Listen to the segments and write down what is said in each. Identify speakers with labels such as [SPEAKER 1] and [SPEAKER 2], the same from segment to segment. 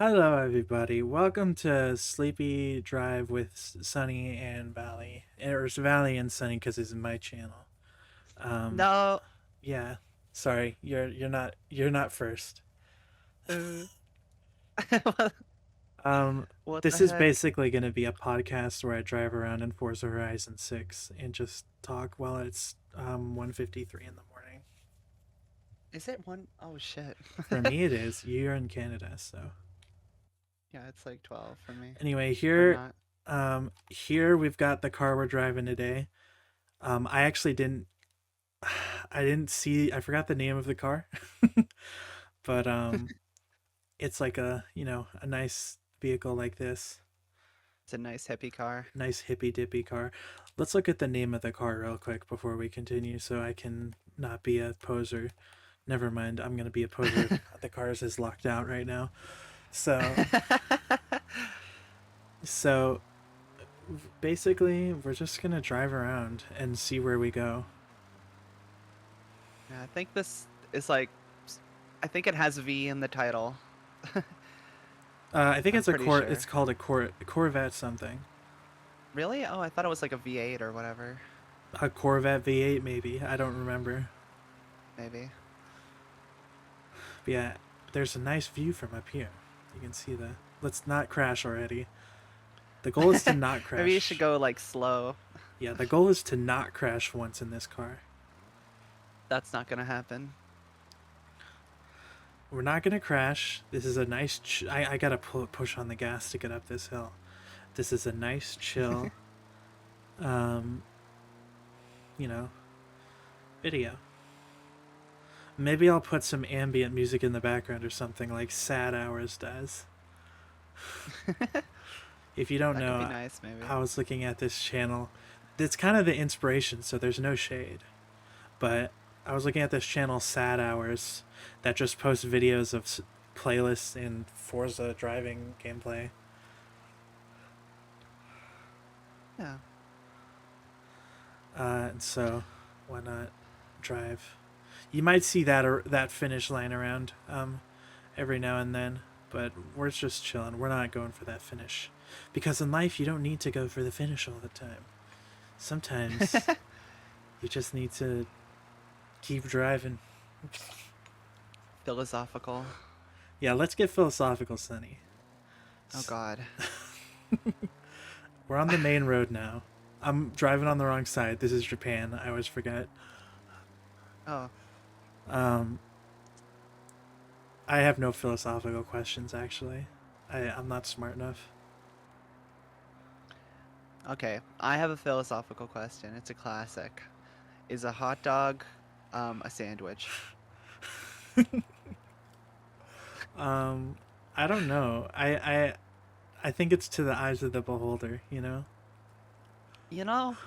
[SPEAKER 1] Hello, everybody. Welcome to Sleepy Drive with Sunny and Valley, or it's Valley and Sunny because it's my channel. Um,
[SPEAKER 2] No.
[SPEAKER 1] yeah. Sorry, you're not first.
[SPEAKER 2] Uh,
[SPEAKER 1] Um,
[SPEAKER 2] what the
[SPEAKER 1] this is
[SPEAKER 2] heck?
[SPEAKER 1] basically going to be a podcast where I drive around in Forza Horizon 6 and just talk while it's 1:53 in the morning.
[SPEAKER 2] Is it one? Oh shit.
[SPEAKER 1] For me, it is. You're in Canada, so
[SPEAKER 2] Yeah, it's like 12 for me.
[SPEAKER 1] anyway,
[SPEAKER 2] Or
[SPEAKER 1] here,
[SPEAKER 2] not.
[SPEAKER 1] here we've got the car we're driving today. I actually didn't I didn't see. I forgot the name of the car, but it's like a nice vehicle like this,
[SPEAKER 2] It's a nice hippie car.
[SPEAKER 1] nice hippy dippy car. Let's look at the name of the car real quick before we continue, so I can not be a poser. Never mind, I'm gonna be a poser. The cars is locked out right now. So so basically, we're just gonna drive around and see where we go.
[SPEAKER 2] Yeah, I think this is like. I think it has V in the title.
[SPEAKER 1] I think
[SPEAKER 2] I'm
[SPEAKER 1] it's a
[SPEAKER 2] pretty
[SPEAKER 1] core.
[SPEAKER 2] sure.
[SPEAKER 1] It's called a Corvette something.
[SPEAKER 2] Really? Oh, I thought it was like a V8 or whatever.
[SPEAKER 1] A Corvette V8 maybe. I don't remember.
[SPEAKER 2] Maybe.
[SPEAKER 1] But yeah, there's a nice view from up here. You can see the. Let's not crash already. The goal is to not
[SPEAKER 2] Maybe you should
[SPEAKER 1] crash.
[SPEAKER 2] go like slow.
[SPEAKER 1] Yeah, the goal is to not crash once in this car.
[SPEAKER 2] That's not gonna happen.
[SPEAKER 1] We're not gonna crash. This is a nice. I gotta push on the gas to get up this hill. This is a nice chill. Um, you know, video. Maybe I'll put some ambient music in the background or something like Sad Hours does. If you don't
[SPEAKER 2] That could be
[SPEAKER 1] know,
[SPEAKER 2] nice, maybe.
[SPEAKER 1] I was looking at this channel. It's kind of the inspiration, so there's no shade. But I was looking at this channel, Sad Hours, that just posts videos of playlists in Forza driving gameplay.
[SPEAKER 2] Yeah.
[SPEAKER 1] And so, why not drive? You might see that or that finish line around every now and then, but we're just chilling. We're not going for that finish, because in life you don't need to go for the finish all the time. Sometimes you just need to keep driving.
[SPEAKER 2] Philosophical.
[SPEAKER 1] Yeah, let's get philosophical, Sonny.
[SPEAKER 2] Oh God.
[SPEAKER 1] We're on the main road now. I'm driving on the wrong side. This is Japan. I always forget.
[SPEAKER 2] Oh.
[SPEAKER 1] Um, I have no philosophical questions, actually. I'm not smart enough.
[SPEAKER 2] Okay. I have a philosophical question. It's a classic. Is a hot dog a sandwich?
[SPEAKER 1] Um, I don't know. I think it's to the eyes of the beholder, you know?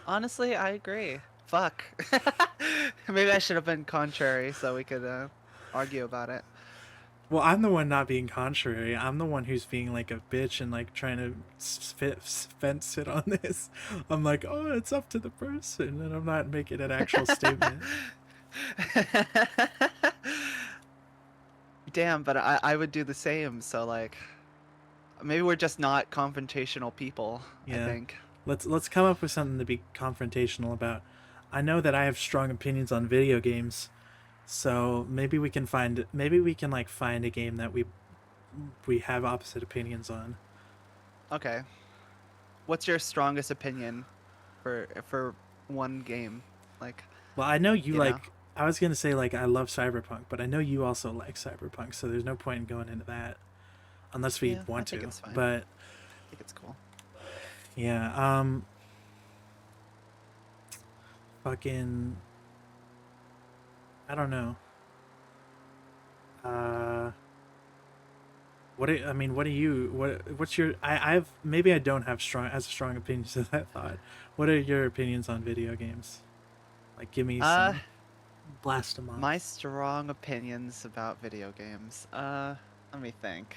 [SPEAKER 2] Honestly, I agree. Fuck. Maybe I should have been contrary so we could argue about it.
[SPEAKER 1] Well, I'm the one not being contrary. I'm the one who's being like a bitch and like trying to fence it on this. I'm like, oh, it's up to the person, and I'm not making an actual statement.
[SPEAKER 2] Damn, but I would do the same. So like, maybe we're just not confrontational people, I
[SPEAKER 1] Yeah,
[SPEAKER 2] think.
[SPEAKER 1] let's come up with something to be confrontational about. I know that I have strong opinions on video games, so maybe we can like find a game that we have opposite opinions on.
[SPEAKER 2] Okay. What's your strongest opinion for one game? Like,
[SPEAKER 1] Well, I know you
[SPEAKER 2] you know.
[SPEAKER 1] like. I was gonna say like I love Cyberpunk, but I know you also like Cyberpunk, so there's no point in going into that unless we
[SPEAKER 2] Yeah, I
[SPEAKER 1] want
[SPEAKER 2] think
[SPEAKER 1] to.
[SPEAKER 2] it's fine.
[SPEAKER 1] But
[SPEAKER 2] I think it's cool.
[SPEAKER 1] yeah, fucking, I don't know. Uh, I mean, what do you? What's your? I've maybe I don't have strong opinions as I thought. What are your opinions on video games? Like, give me
[SPEAKER 2] Uh,
[SPEAKER 1] some. Blast them
[SPEAKER 2] my
[SPEAKER 1] off.
[SPEAKER 2] strong opinions about video games. Let me think.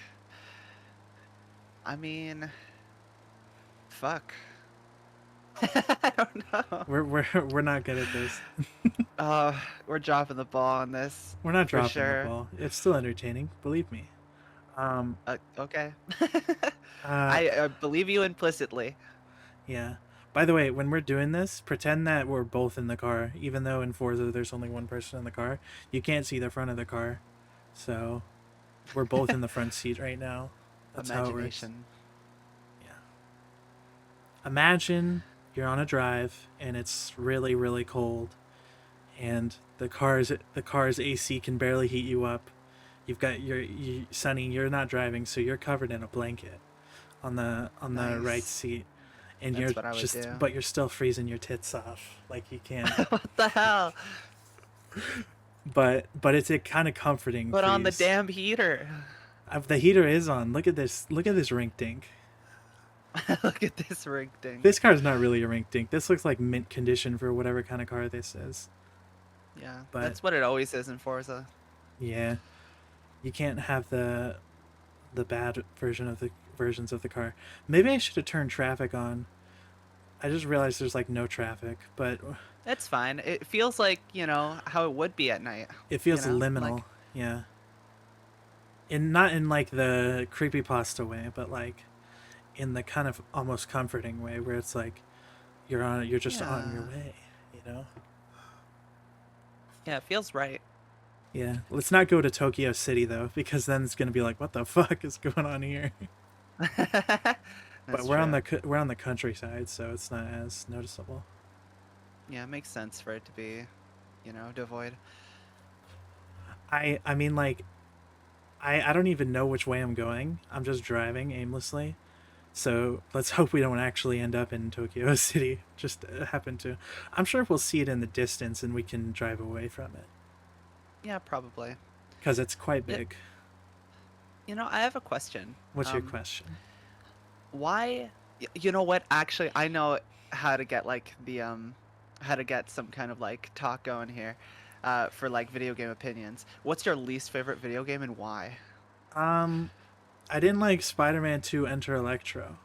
[SPEAKER 2] I mean, fuck. I don't know.
[SPEAKER 1] We're not good at this.
[SPEAKER 2] Uh, we're dropping the ball on this
[SPEAKER 1] We're not
[SPEAKER 2] for
[SPEAKER 1] dropping the
[SPEAKER 2] sure.
[SPEAKER 1] ball. It's still entertaining, believe me. Um,
[SPEAKER 2] Okay.
[SPEAKER 1] uh,
[SPEAKER 2] I believe you implicitly.
[SPEAKER 1] yeah. By the way, when we're doing this, pretend that we're both in the car, even though in Forza there's only one person in the car. You can't see the front of the car. So we're both in the front seat right now. That's how it works.
[SPEAKER 2] Imagination.
[SPEAKER 1] Yeah. Imagine you're on a drive and it's really, really cold and the car's AC can barely heat you up. You've got Sonny, you're not driving, so you're covered in a blanket on the right
[SPEAKER 2] Nice.
[SPEAKER 1] seat, and
[SPEAKER 2] That's what I would do.
[SPEAKER 1] but you're still freezing your tits off, like you can't.
[SPEAKER 2] What the hell?
[SPEAKER 1] But it's a kind of comforting
[SPEAKER 2] Put on the
[SPEAKER 1] freeze.
[SPEAKER 2] damn heater.
[SPEAKER 1] The heater is on. Look at this. Look at this rink dink.
[SPEAKER 2] Look at this rig dink.
[SPEAKER 1] This car's not really a rink dink. This looks like mint condition for whatever kind of car this is.
[SPEAKER 2] Yeah,
[SPEAKER 1] But
[SPEAKER 2] that's what it always is in Forza.
[SPEAKER 1] yeah, you can't have the bad versions of the car. Maybe I should have turned traffic on. I just realized there's like no traffic, but
[SPEAKER 2] It's fine. It feels like, how it would be at night.
[SPEAKER 1] it feels
[SPEAKER 2] Like,
[SPEAKER 1] liminal. Yeah. In not in like the creepypasta way, but like in the kind of almost comforting way where it's like you're just on your
[SPEAKER 2] yeah.
[SPEAKER 1] way, you know?
[SPEAKER 2] Yeah, it feels right.
[SPEAKER 1] Yeah. Let's not go to Tokyo City though, because then it's gonna be like, what the fuck is going on here? But
[SPEAKER 2] That's true.
[SPEAKER 1] we're on the countryside, so it's not as noticeable.
[SPEAKER 2] Yeah, it makes sense for it to be, devoid.
[SPEAKER 1] I mean like I don't even know which way I'm going. I'm just driving aimlessly. So let's hope we don't actually end up in Tokyo City. Just happen to. I'm sure we'll see it in the distance and we can drive away from it
[SPEAKER 2] Yeah, probably.
[SPEAKER 1] because it's quite
[SPEAKER 2] It,
[SPEAKER 1] big.
[SPEAKER 2] I have a question.
[SPEAKER 1] What's your question?
[SPEAKER 2] Why? You know what? Actually, I know how to get like how to get some kind of like talk going here, for like video game opinions. What's your least favorite video game and why?
[SPEAKER 1] Um, I didn't like Spider-Man 2 Enter Electro,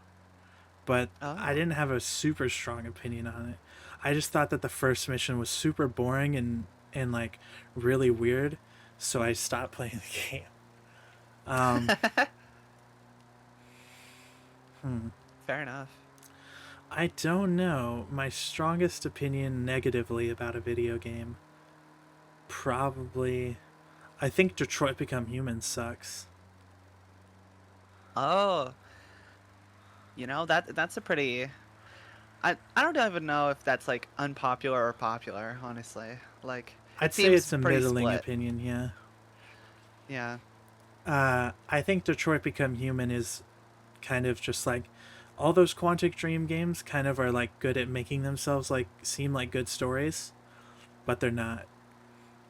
[SPEAKER 1] but I
[SPEAKER 2] Oh.
[SPEAKER 1] didn't have a super strong opinion on it. I just thought that the first mission was super boring and like really weird, so I stopped playing the game. Um, hmm.
[SPEAKER 2] Fair enough.
[SPEAKER 1] I don't know. My strongest opinion negatively about a video game, probably, I think Detroit Become Human sucks.
[SPEAKER 2] Oh, that's a pretty. I don't even know if that's like unpopular or popular, honestly. Like
[SPEAKER 1] I'd
[SPEAKER 2] it
[SPEAKER 1] say
[SPEAKER 2] seems
[SPEAKER 1] it's a
[SPEAKER 2] pretty
[SPEAKER 1] middling
[SPEAKER 2] split.
[SPEAKER 1] opinion, yeah.
[SPEAKER 2] Yeah.
[SPEAKER 1] I think Detroit Become Human is kind of just like all those Quantic Dream games kind of are like good at making themselves like seem like good stories, but they're not.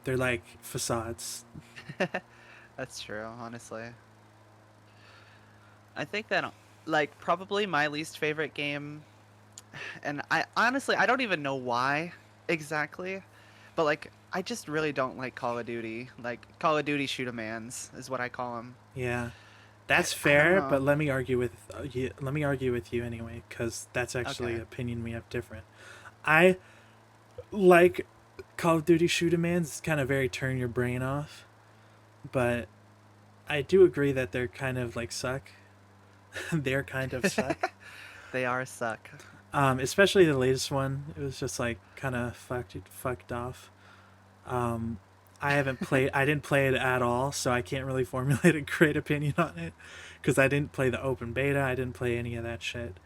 [SPEAKER 1] They're like facades.
[SPEAKER 2] That's true, honestly. I think that like probably my least favorite game, and I honestly I don't even know why exactly, but like I just really don't like Call of Duty. Like Call of Duty shoot 'em mans is what I call them.
[SPEAKER 1] Yeah.
[SPEAKER 2] I
[SPEAKER 1] That's
[SPEAKER 2] I don't
[SPEAKER 1] fair, but
[SPEAKER 2] know.
[SPEAKER 1] let me argue with you anyway cuz that's actually
[SPEAKER 2] Okay.
[SPEAKER 1] an opinion we have different. I like Call of Duty shoot 'em mans. It's kind of very turn your brain off, but I do agree that they're kind of like suck. They're kind of suck.
[SPEAKER 2] They are suck.
[SPEAKER 1] Especially the latest one. It was just like kind of fucked off. Um, I didn't play it at all, so I can't really formulate a great opinion on it because I didn't play the open beta. I didn't play any of that shit.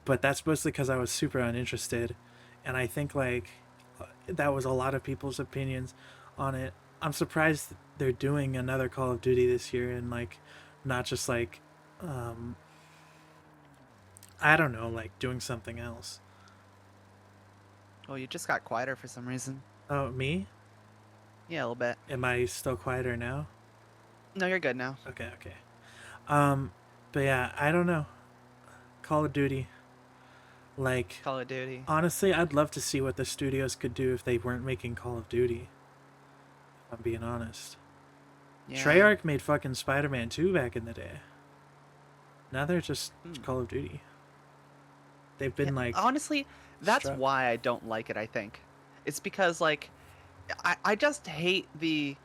[SPEAKER 1] But that's mostly because I was super uninterested, and I think like that was a lot of people's opinions on it. I'm surprised they're doing another Call of Duty this year and like not just like um, I don't know, like doing something else.
[SPEAKER 2] Oh, you just got quieter for some reason.
[SPEAKER 1] Oh, me?
[SPEAKER 2] Yeah, a little bit.
[SPEAKER 1] Am I still quieter now?
[SPEAKER 2] No, you're good now.
[SPEAKER 1] Okay, okay. Um, but yeah, I don't know. Call of Duty. Like,
[SPEAKER 2] Call of Duty.
[SPEAKER 1] honestly, I'd love to see what the studios could do if they weren't making Call of Duty. If I'm being honest.
[SPEAKER 2] Yeah.
[SPEAKER 1] Treyarch made fucking Spider-Man 2 back in the day. Now they're just
[SPEAKER 2] Hmm.
[SPEAKER 1] Call of Duty. They've
[SPEAKER 2] Yeah,
[SPEAKER 1] been like
[SPEAKER 2] honestly, that's
[SPEAKER 1] struck.
[SPEAKER 2] why I don't like it, I think. It's because like I just hate the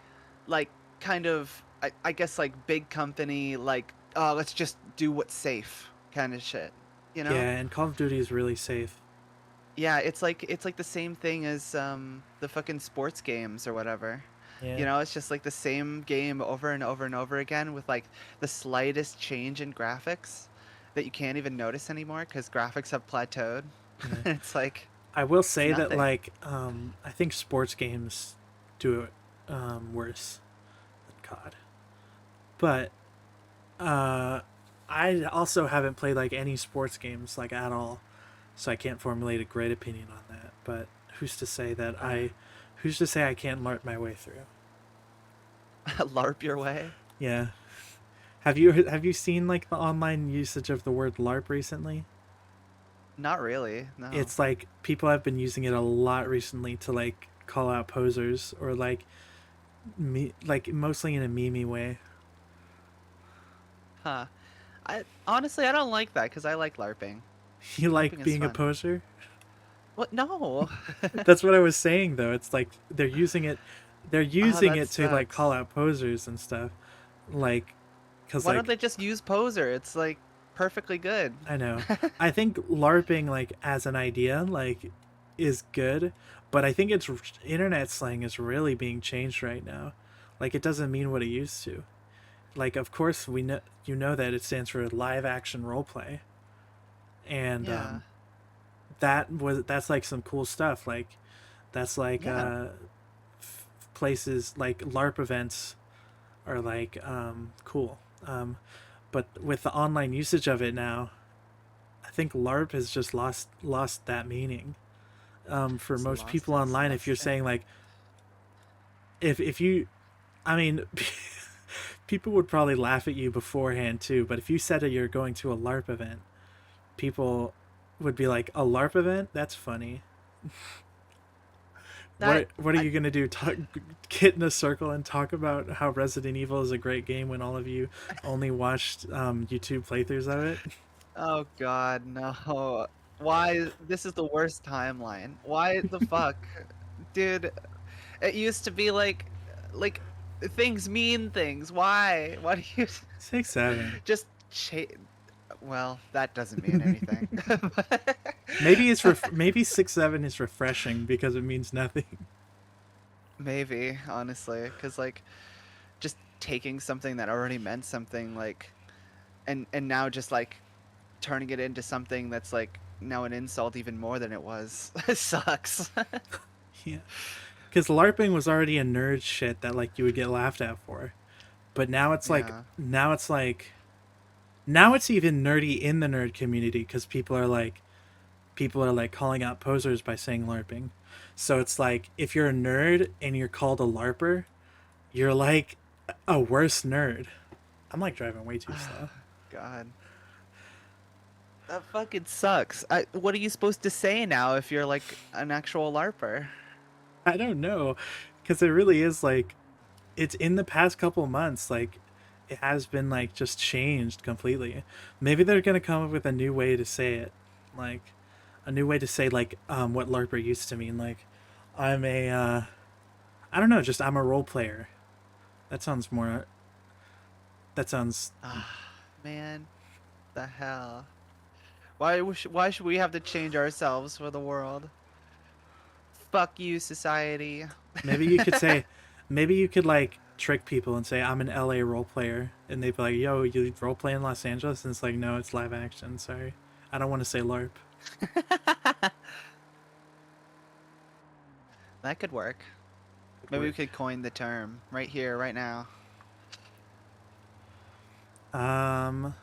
[SPEAKER 2] like kind of I guess like big company, like, oh, let's just do what's safe kind of shit, you know?
[SPEAKER 1] Yeah, and Call of Duty is really safe.
[SPEAKER 2] Yeah, it's like the same thing as the fucking sports games or whatever. You
[SPEAKER 1] Yeah.
[SPEAKER 2] know, it's just like the same game over and over and over again with like the slightest change in graphics that you can't even notice anymore because graphics have plateaued.
[SPEAKER 1] Yeah.
[SPEAKER 2] It's like
[SPEAKER 1] I will
[SPEAKER 2] it's
[SPEAKER 1] say that
[SPEAKER 2] nothing.
[SPEAKER 1] like I think sports games do it worse than COD. But uh I also haven't played like any sports games like at all, so I can't formulate a great opinion on that. But who's to say that
[SPEAKER 2] Uh,
[SPEAKER 1] I who's to say I can't LARP my way through?
[SPEAKER 2] LARP your way?
[SPEAKER 1] Yeah. Have you seen like the online usage of the word LARP recently?
[SPEAKER 2] Not really. No.
[SPEAKER 1] It's like people have been using it a lot recently to like call out posers or like like mostly in a meme way.
[SPEAKER 2] Huh. I honestly I don't like that because I like LARPing.
[SPEAKER 1] You like
[SPEAKER 2] LARPing is
[SPEAKER 1] being a
[SPEAKER 2] fun.
[SPEAKER 1] poser?
[SPEAKER 2] What? No.
[SPEAKER 1] That's what I was saying though. It's like they're
[SPEAKER 2] Oh,
[SPEAKER 1] using
[SPEAKER 2] that
[SPEAKER 1] it to like call
[SPEAKER 2] sucks.
[SPEAKER 1] out posers and stuff. Like cuz
[SPEAKER 2] Why don't
[SPEAKER 1] like
[SPEAKER 2] they just use poser? It's like perfectly good.
[SPEAKER 1] I know. I think larping like as an idea like is good, but I think it's internet slang is really being changed right now. Like it doesn't mean what it used to. Like of course we know you know that it stands for live action role play, and
[SPEAKER 2] Yeah.
[SPEAKER 1] that's like some cool stuff. Like that's like
[SPEAKER 2] Yeah.
[SPEAKER 1] places like LARP events are like cool. But with the online usage of it now, I think LARP has just lost that meaning. For
[SPEAKER 2] It's
[SPEAKER 1] most
[SPEAKER 2] lost
[SPEAKER 1] people
[SPEAKER 2] its
[SPEAKER 1] online, if you're
[SPEAKER 2] luster.
[SPEAKER 1] saying like if you, I mean, people would probably laugh at you beforehand too. But if you said that you're going to a LARP event, people would be like, "A LARP event? That's funny.
[SPEAKER 2] That
[SPEAKER 1] What are
[SPEAKER 2] I
[SPEAKER 1] you gonna do? Get in a circle and talk about how Resident Evil is a great game when all of you only watched YouTube playthroughs of it?"
[SPEAKER 2] oh god, no. Why this is the worst timeline. Why the fuck? Dude, it used to be like things mean things. Why? Why do you
[SPEAKER 1] 6-7.
[SPEAKER 2] just well, that doesn't mean anything.
[SPEAKER 1] Maybe 6-7 is refreshing because it means nothing.
[SPEAKER 2] Maybe, honestly, cuz like just taking something that already meant something like and now just like turning it into something that's like now an insult even more than it was. It sucks.
[SPEAKER 1] Yeah, because LARPing was already a nerd shit that like you would get laughed at for, but
[SPEAKER 2] Yeah.
[SPEAKER 1] now it's even nerdy in the nerd community because people are like calling out posers by saying LARPing. So it's like if you're a nerd and you're called a LARPer, you're like a worse nerd. I'm like driving way too slow.
[SPEAKER 2] God. That fucking sucks. What are you supposed to say now if you're like an actual LARPer?
[SPEAKER 1] I don't know, because it really is like it's in the past couple months like it has been like just changed completely. Maybe they're gonna come up with a new way to say it, like a new way to say like what LARPer used to mean. Like I'm a I don't know, just I'm a role player. That sounds more. That sounds.
[SPEAKER 2] Ah, man, the hell. Why should we have to change ourselves for the world? Fuck you, society.
[SPEAKER 1] Maybe you could say. Maybe you could like trick people and say I'm an LA role player, and they'd be like, "Yo, you role play in Los Angeles?" And it's like, "No, it's live action. Sorry, I don't want to say LARP."
[SPEAKER 2] That could work.
[SPEAKER 1] Good
[SPEAKER 2] Maybe we
[SPEAKER 1] work.
[SPEAKER 2] could coin the term right here, right now.
[SPEAKER 1] Um.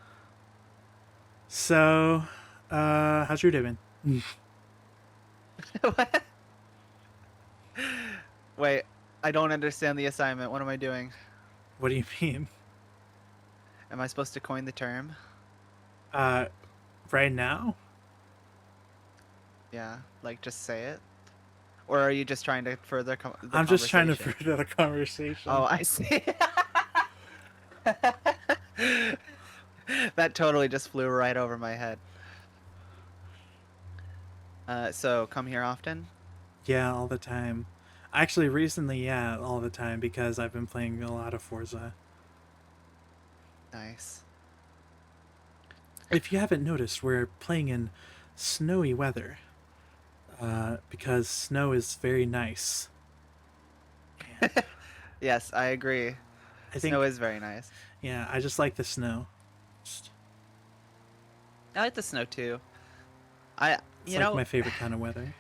[SPEAKER 1] So, how's your day been?
[SPEAKER 2] What? Wait, I don't understand the assignment. What am I doing?
[SPEAKER 1] What do you mean?
[SPEAKER 2] Am I supposed to coin the term?
[SPEAKER 1] Uh, right now?
[SPEAKER 2] Yeah, like just say it? Or are you just trying to further the
[SPEAKER 1] I'm just trying to
[SPEAKER 2] conversation?
[SPEAKER 1] further the
[SPEAKER 2] Oh,
[SPEAKER 1] conversation.
[SPEAKER 2] I see. That totally just flew right over my head. So come here often?
[SPEAKER 1] Yeah, all the time. Actually, recently, yeah, all the time because I've been playing a lot of Forza.
[SPEAKER 2] Nice.
[SPEAKER 1] If you haven't noticed, we're playing in snowy weather because snow is very nice. And
[SPEAKER 2] Yes, I agree.
[SPEAKER 1] I
[SPEAKER 2] Snow
[SPEAKER 1] think,
[SPEAKER 2] is very nice.
[SPEAKER 1] yeah, I just like the snow. Just,
[SPEAKER 2] I like the snow too. I,
[SPEAKER 1] it's
[SPEAKER 2] you
[SPEAKER 1] like
[SPEAKER 2] know,
[SPEAKER 1] my favorite kind of weather.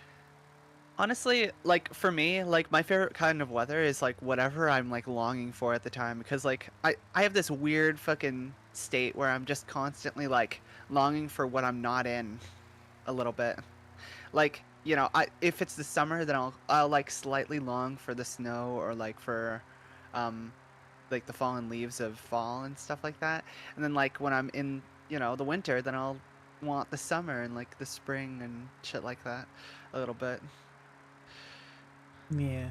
[SPEAKER 2] honestly, like for me, like my favorite kind of weather is like whatever I'm like longing for at the time because like I have this weird fucking state where I'm just constantly like longing for what I'm not in a little bit. Like, you know, I if it's the summer then I'll like slightly long for the snow or like for um like the fallen leaves of fall and stuff like that. And then like when I'm in, you know, the winter, then I'll want the summer and like the spring and shit like that a little bit.
[SPEAKER 1] Yeah.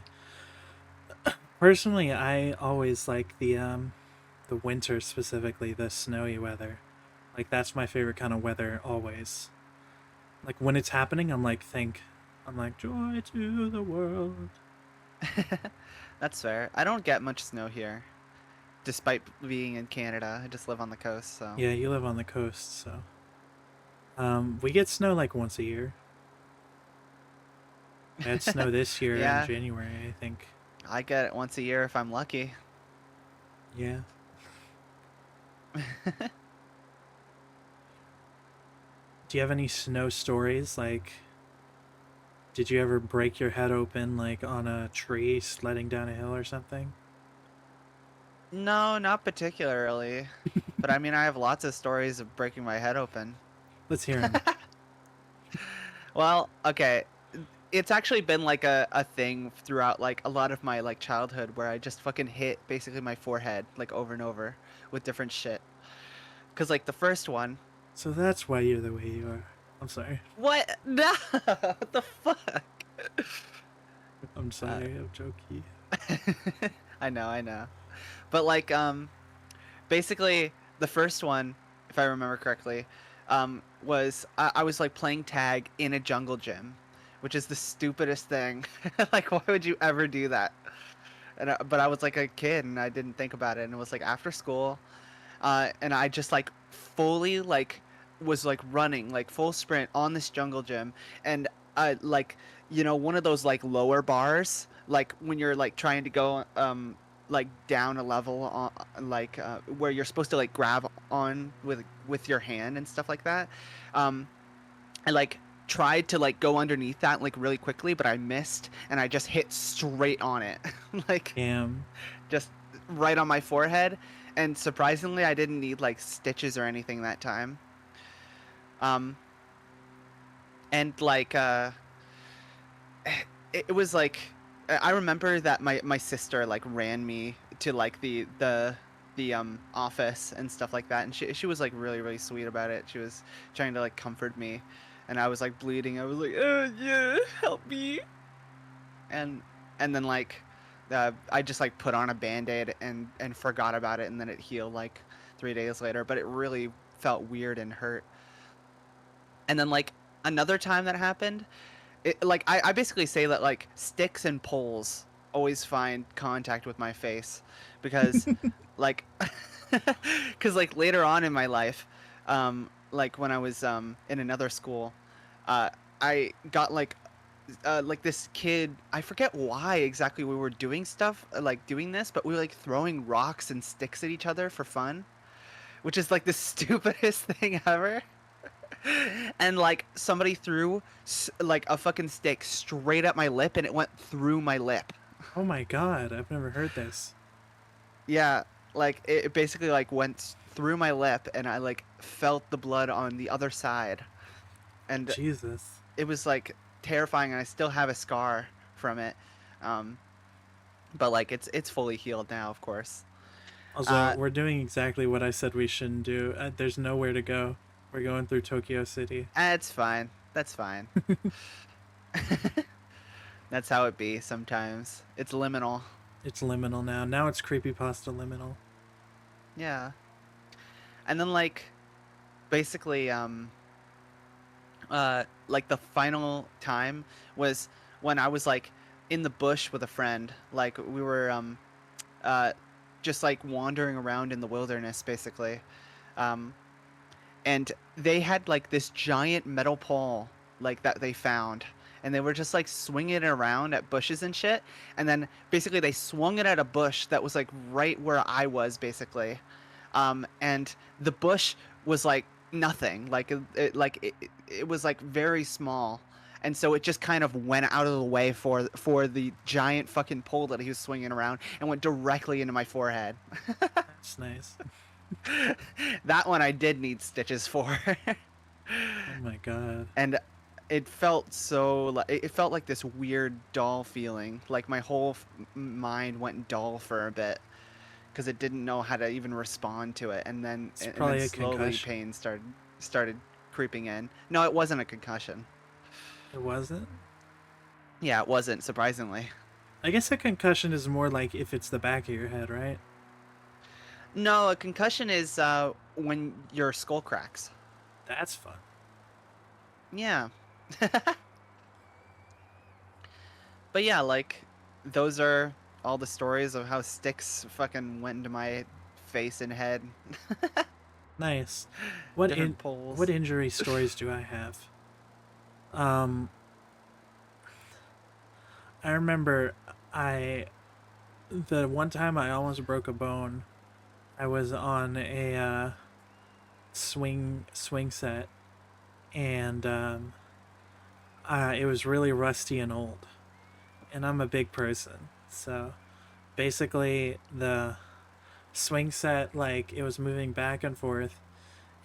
[SPEAKER 1] Personally, I always like the winter, specifically the snowy weather. Like that's my favorite kind of weather always. Like when it's happening, I'm like joy to the world.
[SPEAKER 2] That's fair. I don't get much snow here, despite being in Canada. I just live on the coast, so.
[SPEAKER 1] Yeah, you live on the coast, so we get snow like once a year. We had snow this year in
[SPEAKER 2] Yeah,
[SPEAKER 1] January, I think.
[SPEAKER 2] I get it once a year if I'm lucky.
[SPEAKER 1] Yeah. Do you have any snow stories? Like, did you ever break your head open like on a tree sledding down a hill or something?
[SPEAKER 2] No, not particularly. But I mean, I have lots of stories of breaking my head open.
[SPEAKER 1] Let's hear them.
[SPEAKER 2] Well, okay. It's actually been like a thing throughout like a lot of my like childhood where I just fucking hit basically my forehead like over and over with different shit. 'Cause like the first one,
[SPEAKER 1] So that's why you're the way you are. I'm sorry.
[SPEAKER 2] what? No, what the fuck?
[SPEAKER 1] I'm
[SPEAKER 2] Uh,
[SPEAKER 1] sorry. I'm joking.
[SPEAKER 2] I know. But like basically the first one, if I remember correctly, was I was like playing tag in a jungle gym, which is the stupidest thing. Like why would you ever do that? But I was like a kid and I didn't think about it and it was like after school and I just like fully like was like running like full sprint on this jungle gym and like you know one of those like lower bars like when you're like trying to go like down a level on like where you're supposed to like grab on with your hand and stuff like that um I like tried to like go underneath that like really quickly but I missed and I just hit straight on it like
[SPEAKER 1] Damn.
[SPEAKER 2] just right on my forehead. And surprisingly, I didn't need like stitches or anything that time. Um, and like it was like I remember that my sister like ran me to like the office and stuff like that, and she was like really sweet about it. She was trying to like comfort me, and I was like bleeding. I was like, yeah, help me. And and then like I just like put on a band-aid and forgot about it and then it healed like 3 days later but it really felt weird and hurt and then like another time that happened like I basically say that like sticks and poles always find contact with my face because like because like later on in my life like when I was in another school uh I got like this kid I forget why exactly we were doing stuff like doing this but we were like throwing rocks and sticks at each other for fun which is like the stupidest thing ever and like somebody threw like a fucking stick straight at my lip and it went through my lip
[SPEAKER 1] Oh my god, I've never heard this.
[SPEAKER 2] yeah like it basically like went through my lip and I like felt the blood on the other side and
[SPEAKER 1] Jesus.
[SPEAKER 2] it was like terrifying and I still have a scar from it um but like it's fully healed now, of course.
[SPEAKER 1] Also,
[SPEAKER 2] Uh,
[SPEAKER 1] we're doing exactly what I said we shouldn't do. There's nowhere to go. We're going through Tokyo City.
[SPEAKER 2] it's fine. That's fine. That's how it be sometimes. It's liminal.
[SPEAKER 1] It's liminal now. Now it's creepypasta liminal.
[SPEAKER 2] Yeah. And then like basically like the final time was when I was like in the bush with a friend. Like we were uh just like wandering around in the wilderness, basically. Um, and they had like this giant metal pole like that they found, and they were just like swinging it around at bushes and shit. And then basically they swung it at a bush that was like right where I was, basically. And the bush was like nothing, like it was like very small, and so it just kind of went out of the way for the giant fucking pole that he was swinging around, and went directly into my forehead.
[SPEAKER 1] That's nice.
[SPEAKER 2] That one I did need stitches for.
[SPEAKER 1] Oh my god.
[SPEAKER 2] And it felt so it felt like this weird dull feeling, like my whole mind went dull for a bit because it didn't know how to even respond to it, and then
[SPEAKER 1] It's
[SPEAKER 2] and then
[SPEAKER 1] probably a
[SPEAKER 2] slowly
[SPEAKER 1] concussion.
[SPEAKER 2] pain started creeping in. No, it wasn't a concussion.
[SPEAKER 1] It wasn't?
[SPEAKER 2] Yeah, it wasn't, surprisingly.
[SPEAKER 1] I guess a concussion is more like if it's the back of your head, right?
[SPEAKER 2] No, a concussion is when your skull cracks.
[SPEAKER 1] That's fun.
[SPEAKER 2] Yeah. But yeah, like those are all the stories of how sticks fucking went into my face and head.
[SPEAKER 1] Nice.
[SPEAKER 2] Different
[SPEAKER 1] What
[SPEAKER 2] poles.
[SPEAKER 1] injury stories do I have? Um I remember I the one time I almost broke a bone. I was on a swing set, and it was really rusty and old, and I'm a big person, so basically the swing set, like, it was moving back and forth,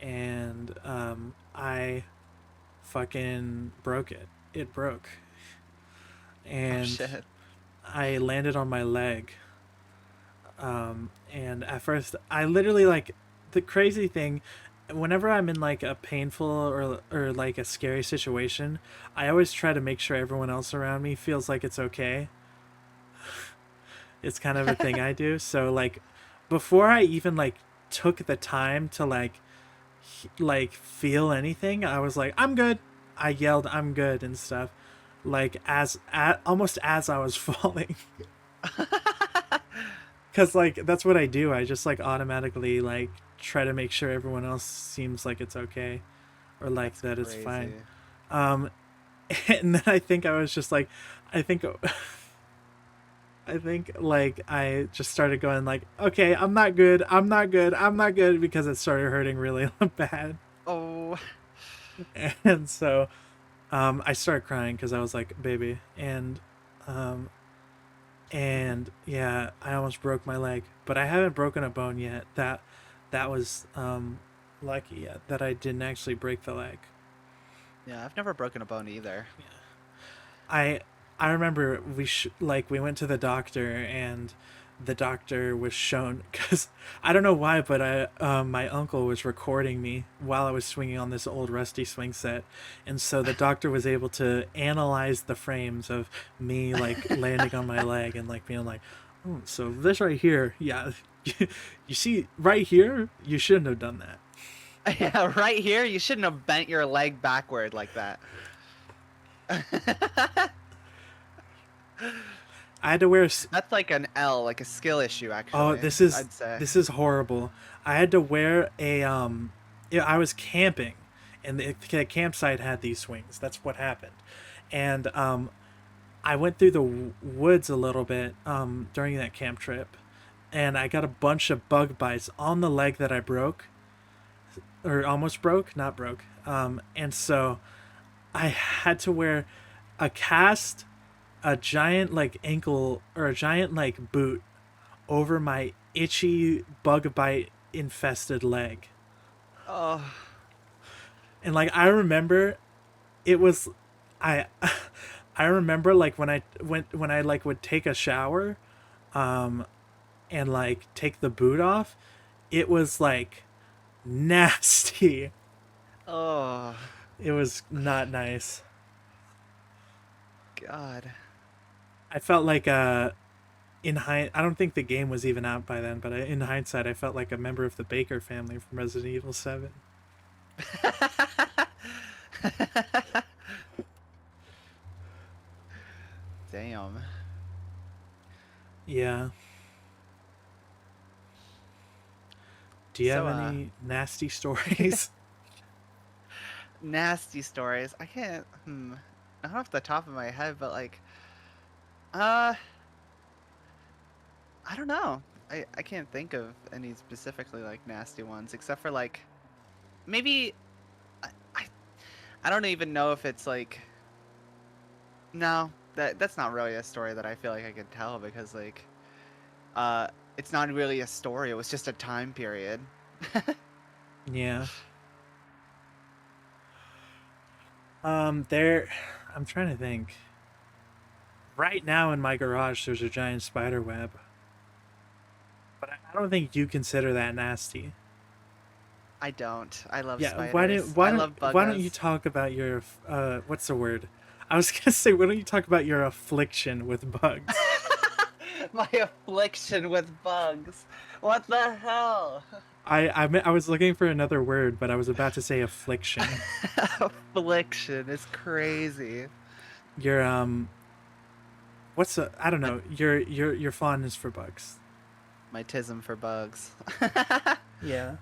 [SPEAKER 1] and I fucking broke it. It broke,
[SPEAKER 2] Oh
[SPEAKER 1] and
[SPEAKER 2] shit.
[SPEAKER 1] I landed on my leg. And at first, I literally, like, the crazy thing, whenever I'm in like a painful or like a scary situation, I always try to make sure everyone else around me feels like it's okay. It's kind of a thing I do. So like, before I even like took the time to like feel anything, I was like, I'm good. I yelled, I'm good and stuff. Like almost as I was falling, because like that's what I do. I just like automatically like try to make sure everyone else seems like it's okay, or like
[SPEAKER 2] That's
[SPEAKER 1] that it's fine.
[SPEAKER 2] crazy.
[SPEAKER 1] Um, and then I think I was just like, I think I think like I just started going like, okay, I'm not good, I'm not good, I'm not good, because it started hurting really bad.
[SPEAKER 2] Oh.
[SPEAKER 1] And so I started crying because I was like, baby, um, and yeah, I almost broke my leg, but I haven't broken a bone yet. That was lucky yet that I didn't actually break the leg.
[SPEAKER 2] Yeah, I've never broken a bone either.
[SPEAKER 1] Yeah. I I remember like we went to the doctor, and the doctor was shown, because I don't know why, but my uncle was recording me while I was swinging on this old rusty swing set, and so the doctor was able to analyze the frames of me like landing on my leg and like being like, oh, so this right here, yeah, you see right here, you shouldn't have done that.
[SPEAKER 2] Yeah, right here, you shouldn't have bent your leg backward like that.
[SPEAKER 1] I had to wear
[SPEAKER 2] That's like an L, like a skill issue,
[SPEAKER 1] Oh,
[SPEAKER 2] actually,
[SPEAKER 1] this is
[SPEAKER 2] I'd say.
[SPEAKER 1] this is horrible. I had to wear a yeah, I was camping, and the campsite had these swings. That's what happened. And I went through the woods a little bit during that camp trip, and I got a bunch of bug bites on the leg that I broke, or almost broke, not broke. And so I had to wear a cast, a giant like ankle, or a giant like boot over my itchy bug bite infested leg.
[SPEAKER 2] Oh.
[SPEAKER 1] And like I remember it was I I remember like when I like would take a shower and like take the boot off, it was like nasty.
[SPEAKER 2] Oh.
[SPEAKER 1] It was not nice.
[SPEAKER 2] God.
[SPEAKER 1] I felt like I don't think the game was even out by then, but in hindsight I felt like a member of the Baker family from Resident Evil 7.
[SPEAKER 2] Damn.
[SPEAKER 1] Yeah. Do you have
[SPEAKER 2] So,
[SPEAKER 1] any nasty stories?
[SPEAKER 2] nasty stories. I can't. Not off the top of my head, but like, uh, I don't know. I can't think of any specifically like nasty ones, except for like maybe I I, I don't even know if it's like no that's not really a story that I feel like I could tell because like uh it's not really a story. It was just a time period.
[SPEAKER 1] Yeah. There. I'm trying to think. Right now in my garage, there's a giant spider web, but I don't think you consider that nasty.
[SPEAKER 2] I don't. I love
[SPEAKER 1] Yeah.
[SPEAKER 2] spiders. I love
[SPEAKER 1] Why don't you
[SPEAKER 2] buggas.
[SPEAKER 1] talk about your what's the word? I was gonna say, why don't you talk about your affliction with bugs?
[SPEAKER 2] My affliction with bugs. What the hell?
[SPEAKER 1] I was looking for another word, but I was about to say affliction.
[SPEAKER 2] Affliction is crazy.
[SPEAKER 1] Your what's the I don't
[SPEAKER 2] My,
[SPEAKER 1] know. Your fondness for bugs.
[SPEAKER 2] my tism for bugs.
[SPEAKER 1] Yeah.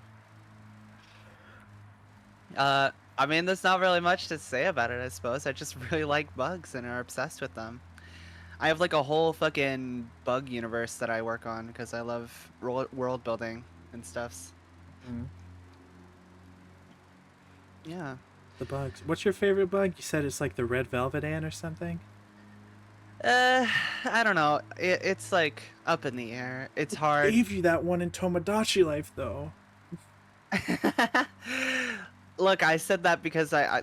[SPEAKER 2] I mean, there's not really much to say about it, I suppose. I just really like bugs and are obsessed with them. I have like a whole fucking bug universe that I work on because I love world building and stuffs.
[SPEAKER 1] Mm.
[SPEAKER 2] Yeah.
[SPEAKER 1] The bugs. What's your favorite bug? You said it's like the red velvet ant or something.
[SPEAKER 2] Uh, I don't know. It's like up in the air. It's hard.
[SPEAKER 1] Gave you that one in Tomodachi Life though.
[SPEAKER 2] Look, I said that because I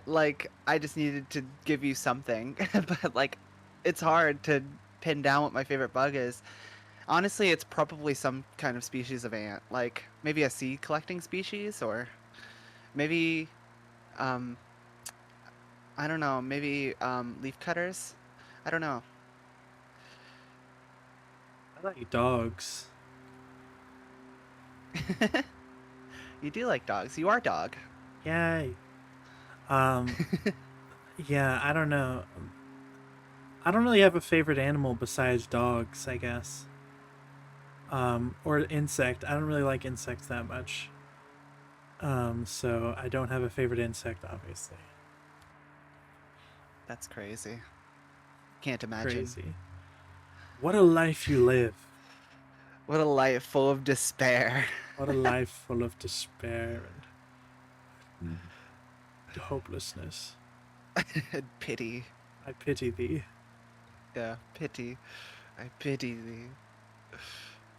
[SPEAKER 2] just needed to give you something, but like it's hard to pin down what my favorite bug is. Honestly, it's probably some kind of species of ant, like maybe a seed collecting species or maybe um I don't know, maybe leaf cutters. I don't know.
[SPEAKER 1] I like dogs.
[SPEAKER 2] You do like dogs. You are dog.
[SPEAKER 1] Yay. Um yeah, I don't know. I don't really have a favorite animal besides dogs, I guess. Or insect. I don't really like insects that much. So I don't have a favorite insect, obviously.
[SPEAKER 2] That's crazy. Can't imagine.
[SPEAKER 1] Crazy. What a life you live.
[SPEAKER 2] What a life full of despair.
[SPEAKER 1] What a life full of despair and hopelessness.
[SPEAKER 2] And pity.
[SPEAKER 1] I pity thee.
[SPEAKER 2] Yeah, pity. I pity thee.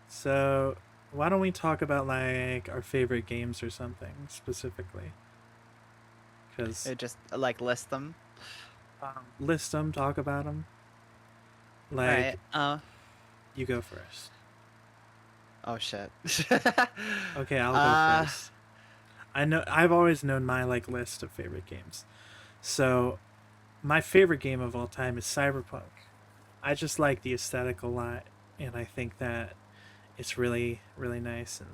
[SPEAKER 1] So, why don't we talk about like our favorite games or something specifically? Because
[SPEAKER 2] Just like list them.
[SPEAKER 1] list them, talk about them.
[SPEAKER 2] All right.
[SPEAKER 1] Like, you go first.
[SPEAKER 2] Oh shit.
[SPEAKER 1] Okay, I'll go
[SPEAKER 2] uh.
[SPEAKER 1] first. I know I've always known my like list of favorite games. So, my favorite game of all time is Cyberpunk. I just like the aesthetic a lot, and I think that it's really really nice and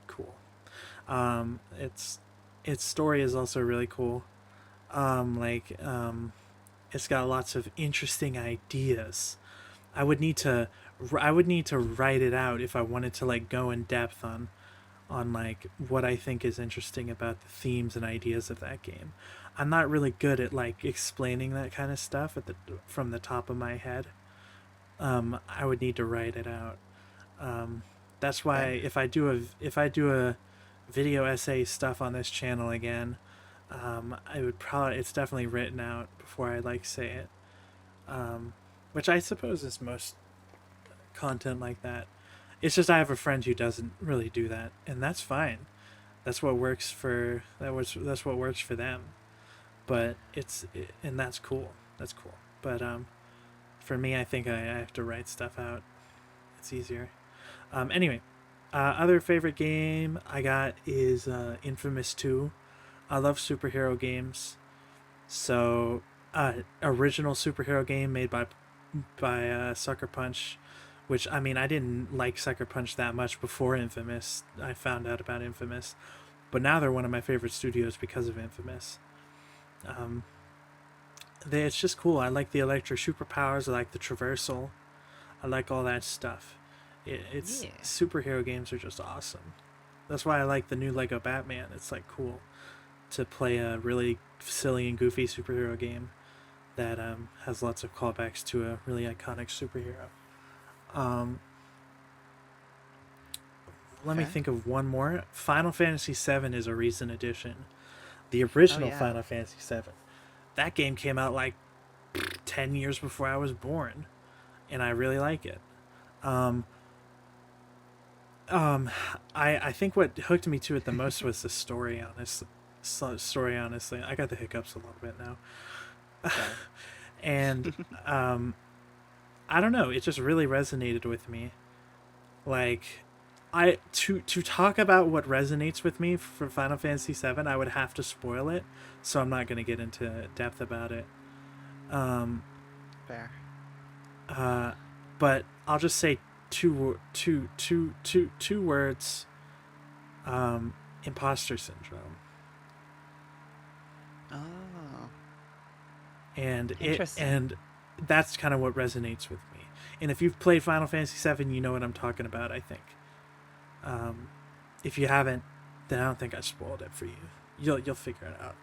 [SPEAKER 1] cool. It's its story is also really cool. It's got lots of interesting ideas. I would need to I would need to write it out if I wanted to like go in depth on like what I think is interesting about the themes and ideas of that game. I'm not really good at like explaining that kind of stuff from the top of my head. I would need to write it out. That's why
[SPEAKER 2] Okay.
[SPEAKER 1] if I do a video essay stuff on this channel again, I would probably it's definitely written out before I like say it. Which I suppose is most content like that. It's just I have a friend who doesn't really do that, and that's fine. That's what works for them. But and that's cool. That's cool. But for me, I think I have to write stuff out. It's easier. Anyway, other favorite game I got is Infamous 2. I love superhero games. So, original superhero game made by Sucker Punch, which I mean I didn't like Sucker Punch that much before Infamous. I found out about Infamous, but now they're one of my favorite studios because of Infamous. Um, it's just cool. I like the electric superpowers. I like the traversal. I like all that stuff. It's
[SPEAKER 2] Yeah.
[SPEAKER 1] superhero games are just awesome. That's why I like the new Lego Batman. It's like cool to play a really silly and goofy superhero game that has lots of callbacks to a really iconic superhero. Um, Let me
[SPEAKER 2] Okay.
[SPEAKER 1] think of one more. Final Fantasy VII is a recent addition. The
[SPEAKER 2] Oh
[SPEAKER 1] original
[SPEAKER 2] yeah.
[SPEAKER 1] Final Fantasy VII. That game came out like 10 years before I was born, and I really like it. Um, um, I think what hooked me to it the most was the story, honestly. I got the hiccups a little bit now.
[SPEAKER 2] Sorry.
[SPEAKER 1] And um, I don't know, it just really resonated with me. Like, to talk about what resonates with me for Final Fantasy VII, I would have to spoil it, so I'm not going to get into depth about it. Um,
[SPEAKER 2] Fair.
[SPEAKER 1] uh, but I'll just say two words. Imposter syndrome,
[SPEAKER 2] Oh, interesting.
[SPEAKER 1] and that's kind of what resonates with me. And if you've played Final Fantasy VII, you know what I'm talking about. I think. Um, if you haven't, then I don't think I spoiled it for you. You'll figure it out.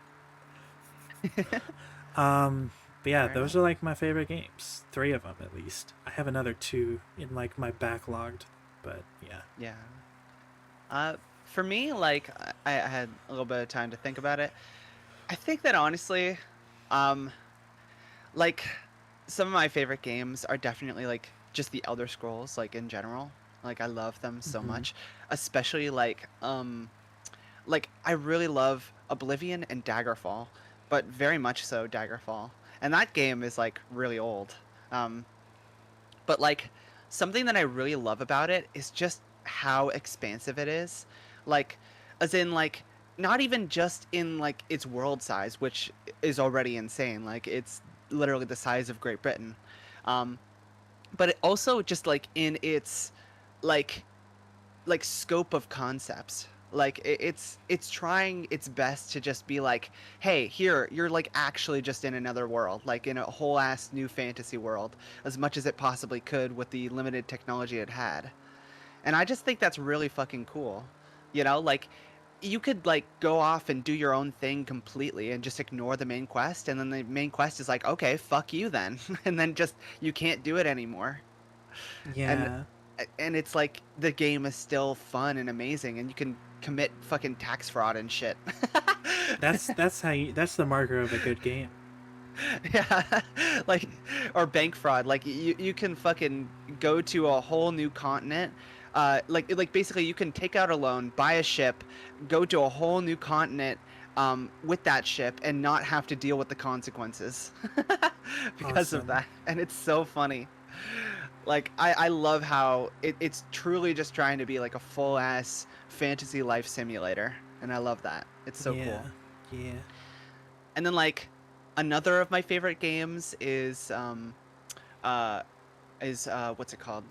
[SPEAKER 1] But yeah,
[SPEAKER 2] Fair
[SPEAKER 1] those
[SPEAKER 2] enough.
[SPEAKER 1] are like my favorite games. Three of them at least. I have another two in like my backlogged, but yeah.
[SPEAKER 2] Yeah. For me, like I had a little bit of time to think about it. I think that honestly, um, like some of my favorite games are definitely like just the Elder Scrolls, like in general. Like I love them so
[SPEAKER 1] Mm-hmm.
[SPEAKER 2] much, especially like I really love Oblivion and Daggerfall, but very much so Daggerfall. And that game is like really old. Um, but like something that I really love about it is just how expansive it is. Like as in like not even just in like its world size, which is already insane. Like it's literally the size of Great Britain. Um, but it also just like in its like scope of concepts. Like it's trying its best to just be like, hey, here you're like actually just in another world, like in a whole ass new fantasy world, as much as it possibly could with the limited technology it had. And I just think that's really fucking cool. You know, like you could like go off and do your own thing completely and just ignore the main quest, and then the main quest is like, okay, fuck you then, and then just you can't do it anymore. And
[SPEAKER 1] Yeah,
[SPEAKER 2] it's like the game is still fun and amazing and you can commit fucking tax fraud and shit.
[SPEAKER 1] that's the marker of a good game.
[SPEAKER 2] Yeah. Like or bank fraud. Like you can fucking go to a whole new continent. Like basically you can take out a loan, buy a ship, go to a whole new continent with that ship and not have to deal with the consequences because of
[SPEAKER 1] Awesome.
[SPEAKER 2] that. And it's so funny. Like I love how it's truly just trying to be like a full ass fantasy life simulator, and I love that. It's so
[SPEAKER 1] Yeah,
[SPEAKER 2] cool.
[SPEAKER 1] yeah.
[SPEAKER 2] And then like another of my favorite games uh is what's it called?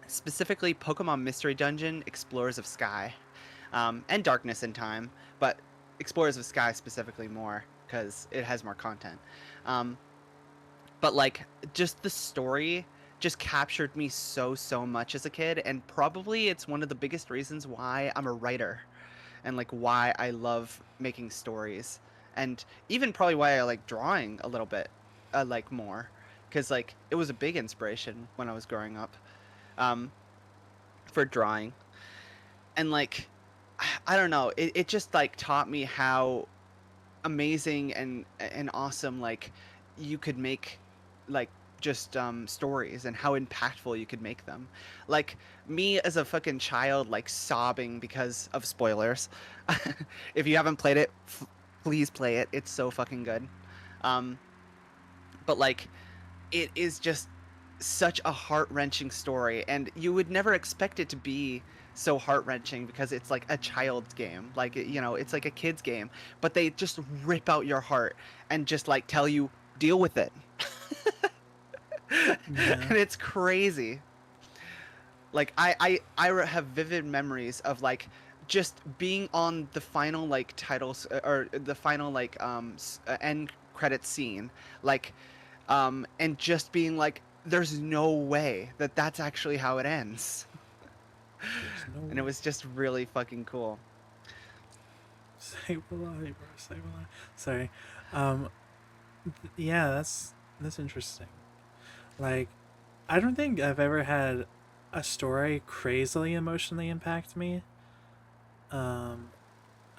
[SPEAKER 2] Specifically Pokemon Mystery Dungeon Explorers of Sky. And Darkness in Time, but Explorers of Sky specifically more because it has more content. Um but like just the story just captured me so much as a kid, and probably it's one of the biggest reasons why I'm a writer and like why I love making stories, and even probably why I like drawing a little bit like more, because like it was a big inspiration when I was growing up um for drawing. And like I don't know, it just like taught me how amazing and awesome like you could make like just stories, and how impactful you could make them. Like me as a fucking child like sobbing because of spoilers. If you haven't played it, please play it. It's so fucking good. um but like it is just such a heart-wrenching story, and you would never expect it to be so heart-wrenching because it's like a child's game, like you know, it's like a kid's game, but they just rip out your heart and just like tell you deal with it.
[SPEAKER 1] Yeah.
[SPEAKER 2] And it's crazy. Like I have vivid memories of like just being on the final like titles or the final like end credit scene, like and just being like there's no way that that's actually how it ends.
[SPEAKER 1] There's no
[SPEAKER 2] And it
[SPEAKER 1] way.
[SPEAKER 2] was just really fucking cool.
[SPEAKER 1] Say Vally, bro. Say Vally. Sorry. Um, yeah, that's interesting. Like, I don't think I've ever had a story crazily emotionally impact me. Um,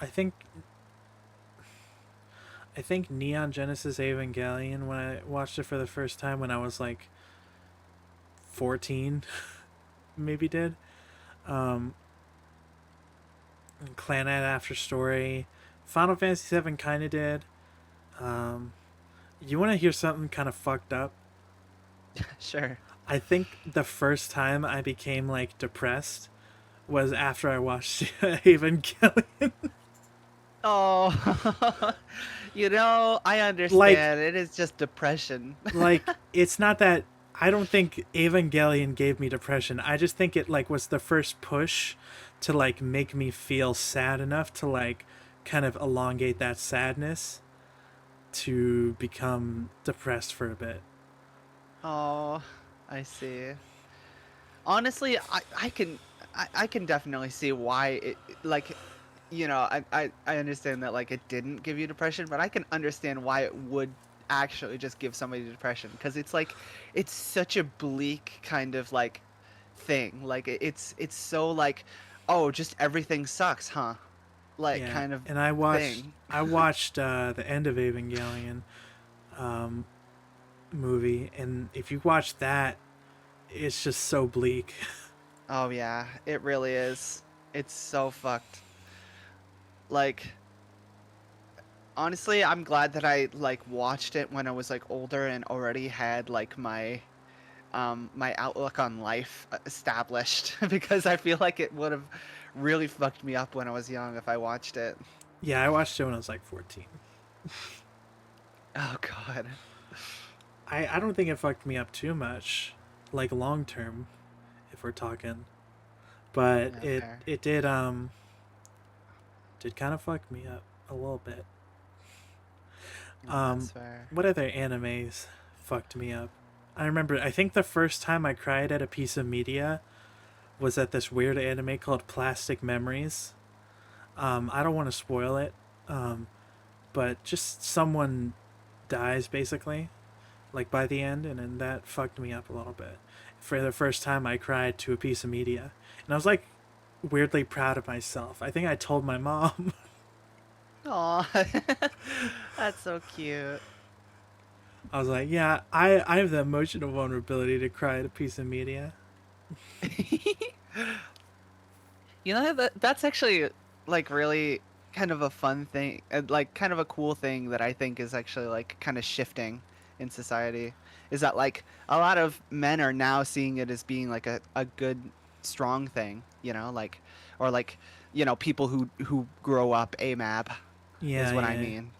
[SPEAKER 1] I think I think Neon Genesis Evangelion when I watched it for the first time when I was like 14, maybe did. Um, Clannad After Story, Final Fantasy VII kind of did. Um, you want to hear something kind of fucked up?
[SPEAKER 2] Sure.
[SPEAKER 1] I think the first time I became like depressed was after I watched Evangelion.
[SPEAKER 2] Oh, I
[SPEAKER 1] like
[SPEAKER 2] understand. It is just depression.
[SPEAKER 1] it's not that I don't think Evangelion gave me depression. I just think it like was the first push to like make me feel sad enough to like kind of elongate that sadness to become depressed for a bit.
[SPEAKER 2] Oh, I see. Honestly, I can definitely see why like I understand that like it didn't give you depression, but I can understand why it would actually just give somebody depression because it's like it's such a bleak kind of like thing. Like it's so like, oh, just everything sucks, huh? Like
[SPEAKER 1] Yeah,
[SPEAKER 2] kind of
[SPEAKER 1] and
[SPEAKER 2] thing.
[SPEAKER 1] I watched the end of Evangelion um, movie, and if you watch that, it's just so bleak.
[SPEAKER 2] Oh yeah, it really is. It's so fucked. Like honestly, I'm glad that I like watched it when I was like older and already had like my outlook on life established because I feel like it would have really fucked me up when I was young if I watched it.
[SPEAKER 1] Yeah, I watched it when I was like 14.
[SPEAKER 2] Oh god.
[SPEAKER 1] I don't think it fucked me up too much, like long term, if we're talking. But
[SPEAKER 2] Yeah,
[SPEAKER 1] it
[SPEAKER 2] fair.
[SPEAKER 1] it did kind of fuck me up a little bit.
[SPEAKER 2] Yeah, that's fair.
[SPEAKER 1] What other animes fucked me up? I remember. I think the first time I cried at a piece of media was at this weird anime called Plastic Memories. I don't want to spoil it, um, but just someone dies basically, like by the end, and then that fucked me up a little bit. For the first time, I cried to a piece of media, and I was like weirdly proud of myself. I think I told my mom.
[SPEAKER 2] Aw. That's so cute.
[SPEAKER 1] I was like, yeah, I have the emotional vulnerability to cry at a piece of media.
[SPEAKER 2] That's actually like really kind of a fun thing, like kind of a cool thing that I think is actually like kind of shifting in society is that like a lot of men are now seeing it as being like a good strong thing, like or like, people who grow up AMAB is
[SPEAKER 1] Yeah,
[SPEAKER 2] what I
[SPEAKER 1] yeah,
[SPEAKER 2] mean,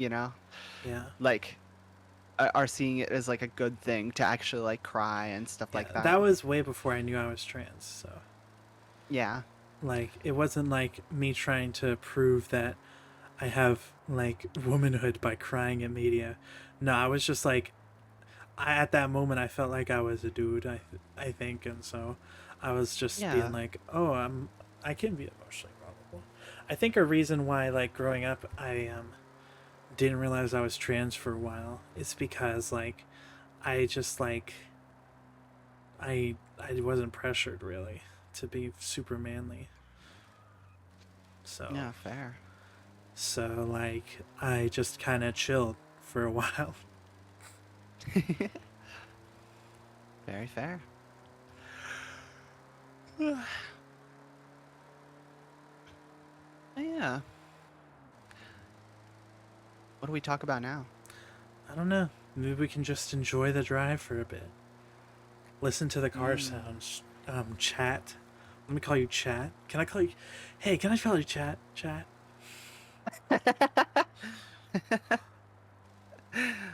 [SPEAKER 1] yeah,
[SPEAKER 2] like are seeing it as like a good thing to actually like cry and stuff
[SPEAKER 1] yeah.
[SPEAKER 2] like that.
[SPEAKER 1] That was way before I knew I was trans. So,
[SPEAKER 2] Yeah.
[SPEAKER 1] like, it wasn't like me trying to prove that I have like womanhood by crying at media. No, I was just like, at that moment, I felt like I was a dude. I think, and so I was just being
[SPEAKER 2] Yeah.
[SPEAKER 1] like, oh, I can be emotionally vulnerable. I think a reason why, like, growing up, I didn't realize I was trans for a while is because like I just like I wasn't pressured really to be super manly. So
[SPEAKER 2] Yeah, fair.
[SPEAKER 1] like I just kind of chilled for a while.
[SPEAKER 2] Very fair. Yeah. What do we talk about now?
[SPEAKER 1] I don't know. Maybe we can just enjoy the drive for a bit. Listen to the car
[SPEAKER 2] Mm.
[SPEAKER 1] sounds. Chat. Let me call you chat. Can I call you? Hey, can I call you chat? Chat.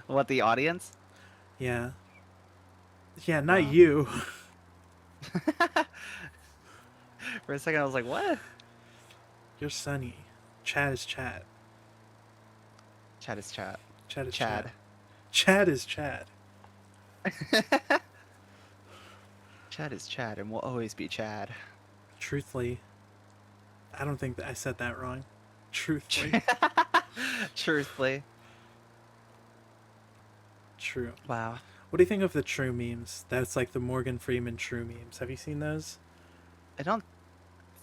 [SPEAKER 2] What, the audience?
[SPEAKER 1] Yeah. Yeah, not
[SPEAKER 2] Wow.
[SPEAKER 1] you.
[SPEAKER 2] For a second, I was like, what?
[SPEAKER 1] You're Sunny. Chat is chat.
[SPEAKER 2] Chat is chat.
[SPEAKER 1] Chat is chat.
[SPEAKER 2] Chad.
[SPEAKER 1] Chat is chat.
[SPEAKER 2] Chad is Chad and will always be Chad.
[SPEAKER 1] Truthfully, I don't think that I said that wrong. Truthfully.
[SPEAKER 2] Truthfully.
[SPEAKER 1] True.
[SPEAKER 2] Wow.
[SPEAKER 1] What do you think of the true memes? That's like the Morgan Freeman true memes. Have you seen those?
[SPEAKER 2] I don't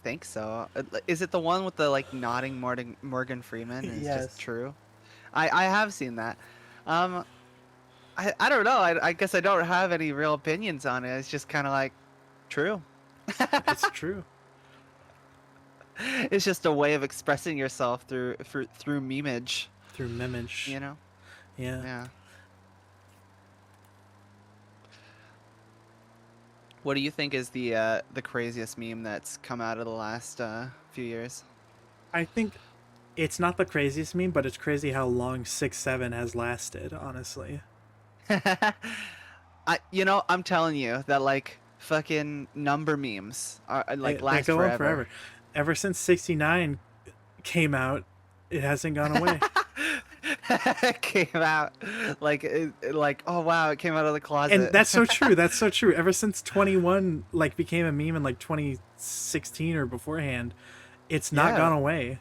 [SPEAKER 2] think so. Is it the one with the like nodding Morgan Freeman? And it's just
[SPEAKER 1] Yes.
[SPEAKER 2] true. I have seen that. Um, I don't know. I guess I don't have any real opinions on it. It's just kind of like true.
[SPEAKER 1] It's true.
[SPEAKER 2] It's just a way of expressing yourself through memeage,
[SPEAKER 1] Through memage.
[SPEAKER 2] you know?
[SPEAKER 1] Yeah.
[SPEAKER 2] Yeah. What do you think is the craziest meme that's come out of the last few years?
[SPEAKER 1] I think it's not the craziest meme, but it's crazy how long 6-7 has lasted, honestly.
[SPEAKER 2] I'm telling you that like fucking number memes are like
[SPEAKER 1] They
[SPEAKER 2] last
[SPEAKER 1] go on
[SPEAKER 2] forever.
[SPEAKER 1] forever. Ever since 69 came out, it hasn't gone away.
[SPEAKER 2] Came out like oh wow, it came out of the
[SPEAKER 1] And
[SPEAKER 2] closet.
[SPEAKER 1] that's so true. That's so true. Ever since 21 like became a meme in like 2016 or beforehand, it's not
[SPEAKER 2] Yeah.
[SPEAKER 1] gone away.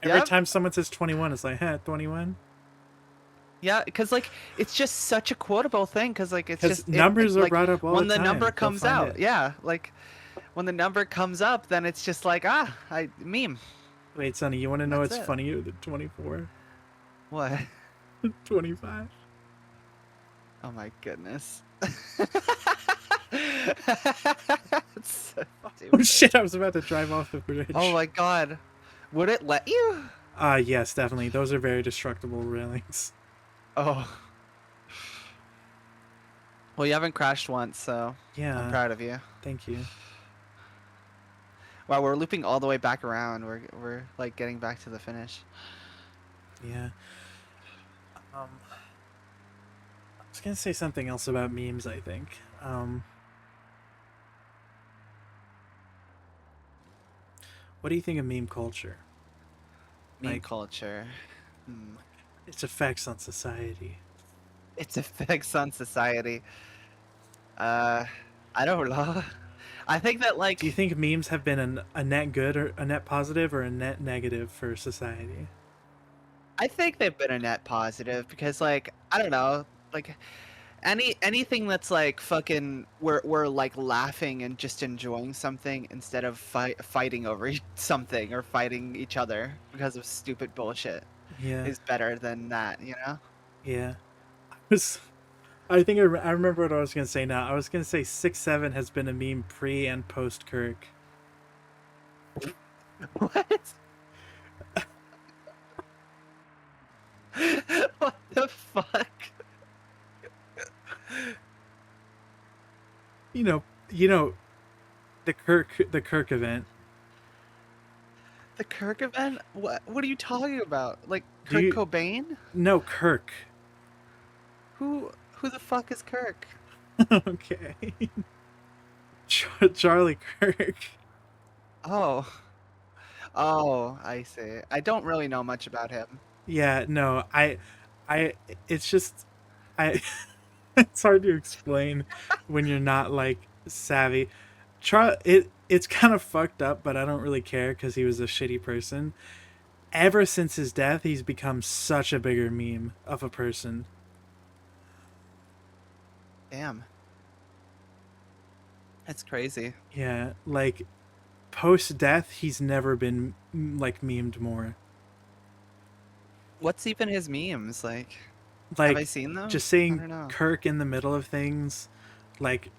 [SPEAKER 1] Every
[SPEAKER 2] Yep.
[SPEAKER 1] time someone says 21, it's like, "Huh, 21?"
[SPEAKER 2] Yeah, because like it's just such a quotable thing. Because like it's
[SPEAKER 1] Cuz
[SPEAKER 2] just
[SPEAKER 1] numbers are
[SPEAKER 2] like
[SPEAKER 1] brought up all the
[SPEAKER 2] when the number
[SPEAKER 1] time. They'll
[SPEAKER 2] comes
[SPEAKER 1] find
[SPEAKER 2] out,
[SPEAKER 1] it.
[SPEAKER 2] yeah, like when the number comes up, then it's just like I meme.
[SPEAKER 1] Wait, Sonny, you want to
[SPEAKER 2] And
[SPEAKER 1] know
[SPEAKER 2] that's
[SPEAKER 1] what's
[SPEAKER 2] it.
[SPEAKER 1] funnier than 24?
[SPEAKER 2] What?
[SPEAKER 1] 25.
[SPEAKER 2] Oh my goodness. It's so
[SPEAKER 1] Oh
[SPEAKER 2] stupid.
[SPEAKER 1] shit, I was about to drive off the
[SPEAKER 2] Oh
[SPEAKER 1] bridge.
[SPEAKER 2] my god. Would it let you?
[SPEAKER 1] Yes, definitely. Those are very destructible railings.
[SPEAKER 2] Oh. Well, you haven't crashed once, so I'm
[SPEAKER 1] Yeah,
[SPEAKER 2] proud of you.
[SPEAKER 1] thank you.
[SPEAKER 2] Wow, we're looping all the way back around. We're like getting back to the finish.
[SPEAKER 1] Yeah. I was gonna say something else about memes, I think. What do you think of meme culture?
[SPEAKER 2] Meme
[SPEAKER 1] Like,
[SPEAKER 2] culture. Hmm.
[SPEAKER 1] its effects on society?
[SPEAKER 2] Its effects on society. Uh, I don't know. I think that
[SPEAKER 1] Do you
[SPEAKER 2] like
[SPEAKER 1] think memes have been a net good or a net positive or a net negative for society?
[SPEAKER 2] I think they've been a net positive because like I don't know, like anything that's like fucking we're like laughing and just enjoying something instead of fighting over something or fighting each other because of stupid bullshit
[SPEAKER 1] Yeah,
[SPEAKER 2] is better than that, you know?
[SPEAKER 1] yeah. Was I think I remember what I was gonna say now. I was gonna say 6-7 has been a meme pre and post Kirk.
[SPEAKER 2] What? What the fuck?
[SPEAKER 1] You know the Kirk event.
[SPEAKER 2] The Kirk event? What are you talking about? Like
[SPEAKER 1] Do
[SPEAKER 2] Kurt
[SPEAKER 1] you
[SPEAKER 2] Cobain?
[SPEAKER 1] no Kirk?
[SPEAKER 2] Who the fuck is Kirk?
[SPEAKER 1] Okay, Charlie Kirk.
[SPEAKER 2] Oh. Oh, I see. I don't really know much about him.
[SPEAKER 1] Yeah, no, I. It's just, I. It's hard to explain when you're not like savvy. It's kind of fucked up, but I don't really care because he was a shitty person. Ever since his death, he's become such a bigger meme of a person.
[SPEAKER 2] Damn. That's crazy.
[SPEAKER 1] Yeah, like post death, he's never been like memed more.
[SPEAKER 2] What's even his memes? Like, have I
[SPEAKER 1] Like
[SPEAKER 2] seen
[SPEAKER 1] just
[SPEAKER 2] those? I
[SPEAKER 1] saying
[SPEAKER 2] don't know.
[SPEAKER 1] Kirk in the middle of things. Like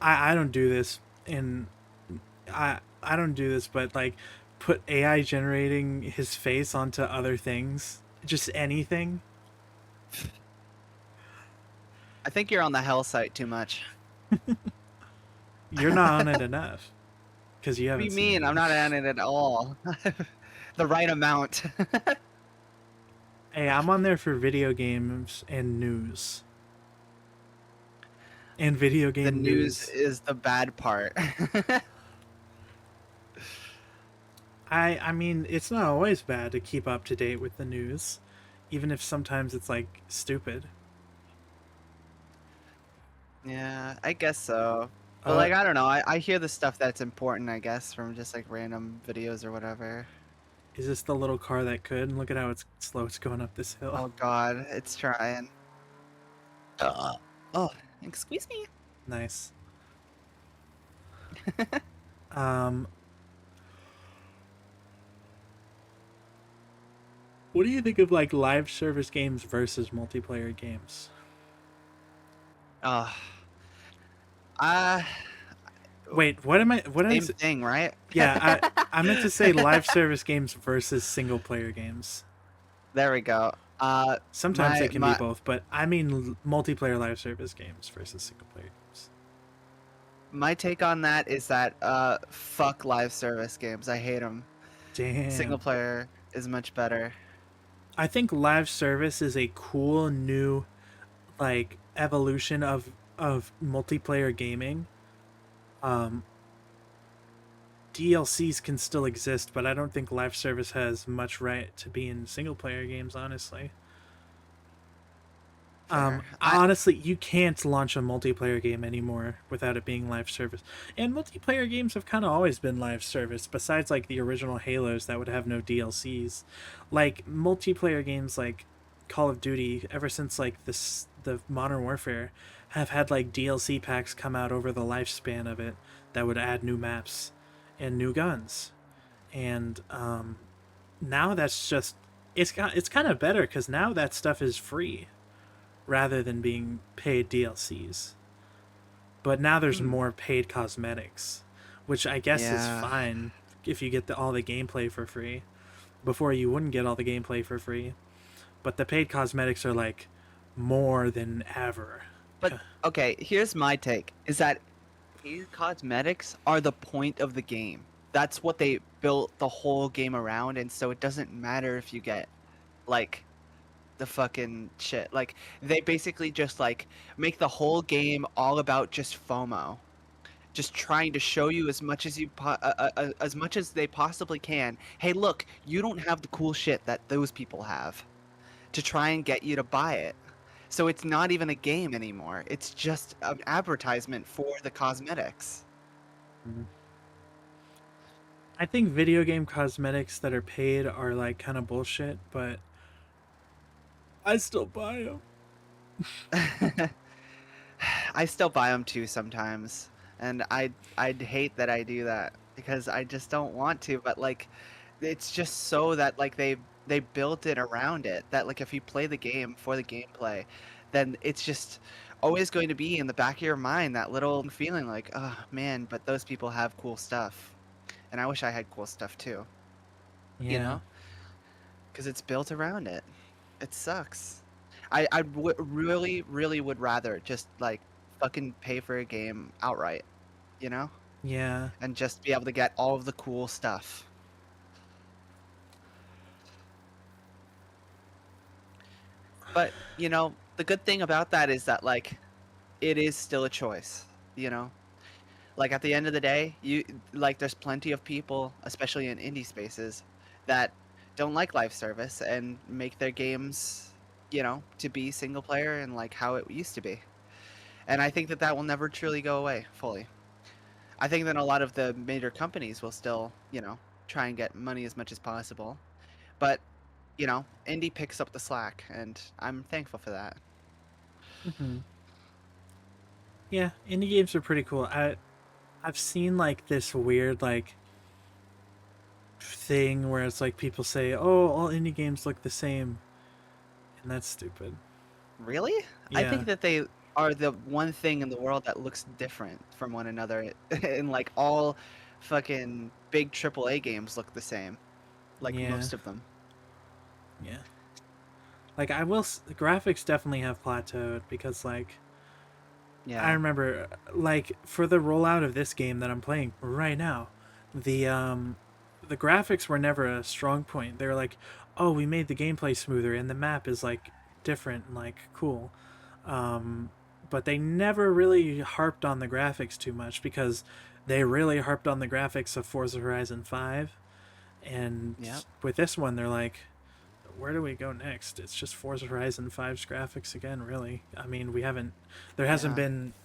[SPEAKER 1] I don't do this, and I don't do this, but like put AI generating his face onto other things, just anything.
[SPEAKER 2] I think you're on the hell site too much.
[SPEAKER 1] You're not on it enough because you
[SPEAKER 2] What do
[SPEAKER 1] haven't
[SPEAKER 2] you
[SPEAKER 1] seen
[SPEAKER 2] mean?
[SPEAKER 1] it.
[SPEAKER 2] I'm not on it at all. The right amount.
[SPEAKER 1] Hey, I'm on there for video games and news. And video
[SPEAKER 2] The
[SPEAKER 1] game
[SPEAKER 2] news
[SPEAKER 1] news.
[SPEAKER 2] is the bad part.
[SPEAKER 1] I mean, it's not always bad to keep up to date with the news, even if sometimes it's like stupid.
[SPEAKER 2] Yeah, I guess so. But
[SPEAKER 1] Uh,
[SPEAKER 2] like I don't know, I hear the stuff that's important, I guess, from just like random videos or whatever.
[SPEAKER 1] is this the little car that could? Look at how it's slow. It's going up this hill.
[SPEAKER 2] Oh God, it's trying. Oh, excuse me.
[SPEAKER 1] Nice. Um, what do you think of like live service games versus multiplayer games?
[SPEAKER 2] Uh, uh,
[SPEAKER 1] Wait, what am I? What
[SPEAKER 2] same
[SPEAKER 1] is?
[SPEAKER 2] thing, right?
[SPEAKER 1] Yeah, I meant to say live service games versus single player games.
[SPEAKER 2] There we go.
[SPEAKER 1] Sometimes they
[SPEAKER 2] My
[SPEAKER 1] can be
[SPEAKER 2] my
[SPEAKER 1] both, but I mean multiplayer live service games versus single player games.
[SPEAKER 2] my take on that is that fuck live service games. I hate them. Single
[SPEAKER 1] Damn.
[SPEAKER 2] player is much better.
[SPEAKER 1] I think live service is a cool new like evolution of multiplayer gaming. Um, DLCs can still exist, but I don't think live service has much right to be in single player games, honestly.
[SPEAKER 2] Fair.
[SPEAKER 1] Honestly, you can't launch a multiplayer game anymore without it being live service. And multiplayer games have kind of always been live service, besides like the original Halos that would have no DLCs. Like multiplayer games like Call of Duty, ever since like the Modern Warfare, have had like DLC packs come out over the lifespan of it that would add new maps and new guns. And now that's just it's kind of better because now that stuff is free rather than being paid DLCs. But now there's
[SPEAKER 2] Hmm.
[SPEAKER 1] more paid cosmetics, which I guess is
[SPEAKER 2] Yeah.
[SPEAKER 1] fine if you get all the gameplay for free. Before you wouldn't get all the gameplay for free, but the paid cosmetics are like more than ever.
[SPEAKER 2] But okay, here's my take: is that these cosmetics are the point of the game. That's what they built the whole game around, and so it doesn't matter if you get like the fucking shit. Like they basically just like make the whole game all about just FOMO, just trying to show you as much as as much as they possibly can. Hey, look, you don't have the cool shit that those people have, to try and get you to buy it. So it's not even a game anymore. It's just an advertisement for the cosmetics.
[SPEAKER 1] I think video game cosmetics that are paid are like kind of bullshit, but I still buy them.
[SPEAKER 2] I still buy them too sometimes, and I'd hate that I do that because I just don't want to. But like, it's just so that like they built it around it that like if you play the game for the gameplay, then it's just always going to be in the back of your mind that little feeling like, oh man, but those people have cool stuff, and I wish I had cool stuff too. You
[SPEAKER 1] Yeah,
[SPEAKER 2] know, because it's built around it. It sucks. Really would rather just like fucking pay for a game outright, you know,
[SPEAKER 1] yeah,
[SPEAKER 2] and just be able to get all of the cool stuff. But you know, the good thing about that is that like it is still a choice. You know, like at the end of the day, you like there's plenty of people, especially in indie spaces, that don't like live service and make their games, you know, to be single player and like how it used to be. And I think that that will never truly go away fully. I think that a lot of the major companies will still, you know, try and get money as much as possible. But, you know, indie picks up the slack, and I'm thankful for that.
[SPEAKER 1] hmm yeah. Indie games are pretty cool. I've seen like this weird like thing where it's like people say, "Oh, all indie games look the same," and that's stupid.
[SPEAKER 2] Really? I
[SPEAKER 1] Yeah,
[SPEAKER 2] think that they are the one thing in the world that looks different from one another. And like all fucking big AAA games look the same, like
[SPEAKER 1] yeah,
[SPEAKER 2] most of them.
[SPEAKER 1] yeah. Like the graphics definitely have plateaued because like I
[SPEAKER 2] Yeah.
[SPEAKER 1] remember like for the rollout of this game that I'm playing right now, the um the graphics were never a strong point. They were like, "Oh, we made the gameplay smoother and the map is like different and like cool." Um but they never really harped on the graphics too much because they really harped on the graphics of Forza Horizon 5 and
[SPEAKER 2] Yep.
[SPEAKER 1] with this one they're like where do we go next? It's just Forza Horizon 5's graphics again, really. I mean, we haven't there hasn't
[SPEAKER 2] Yeah.
[SPEAKER 1] been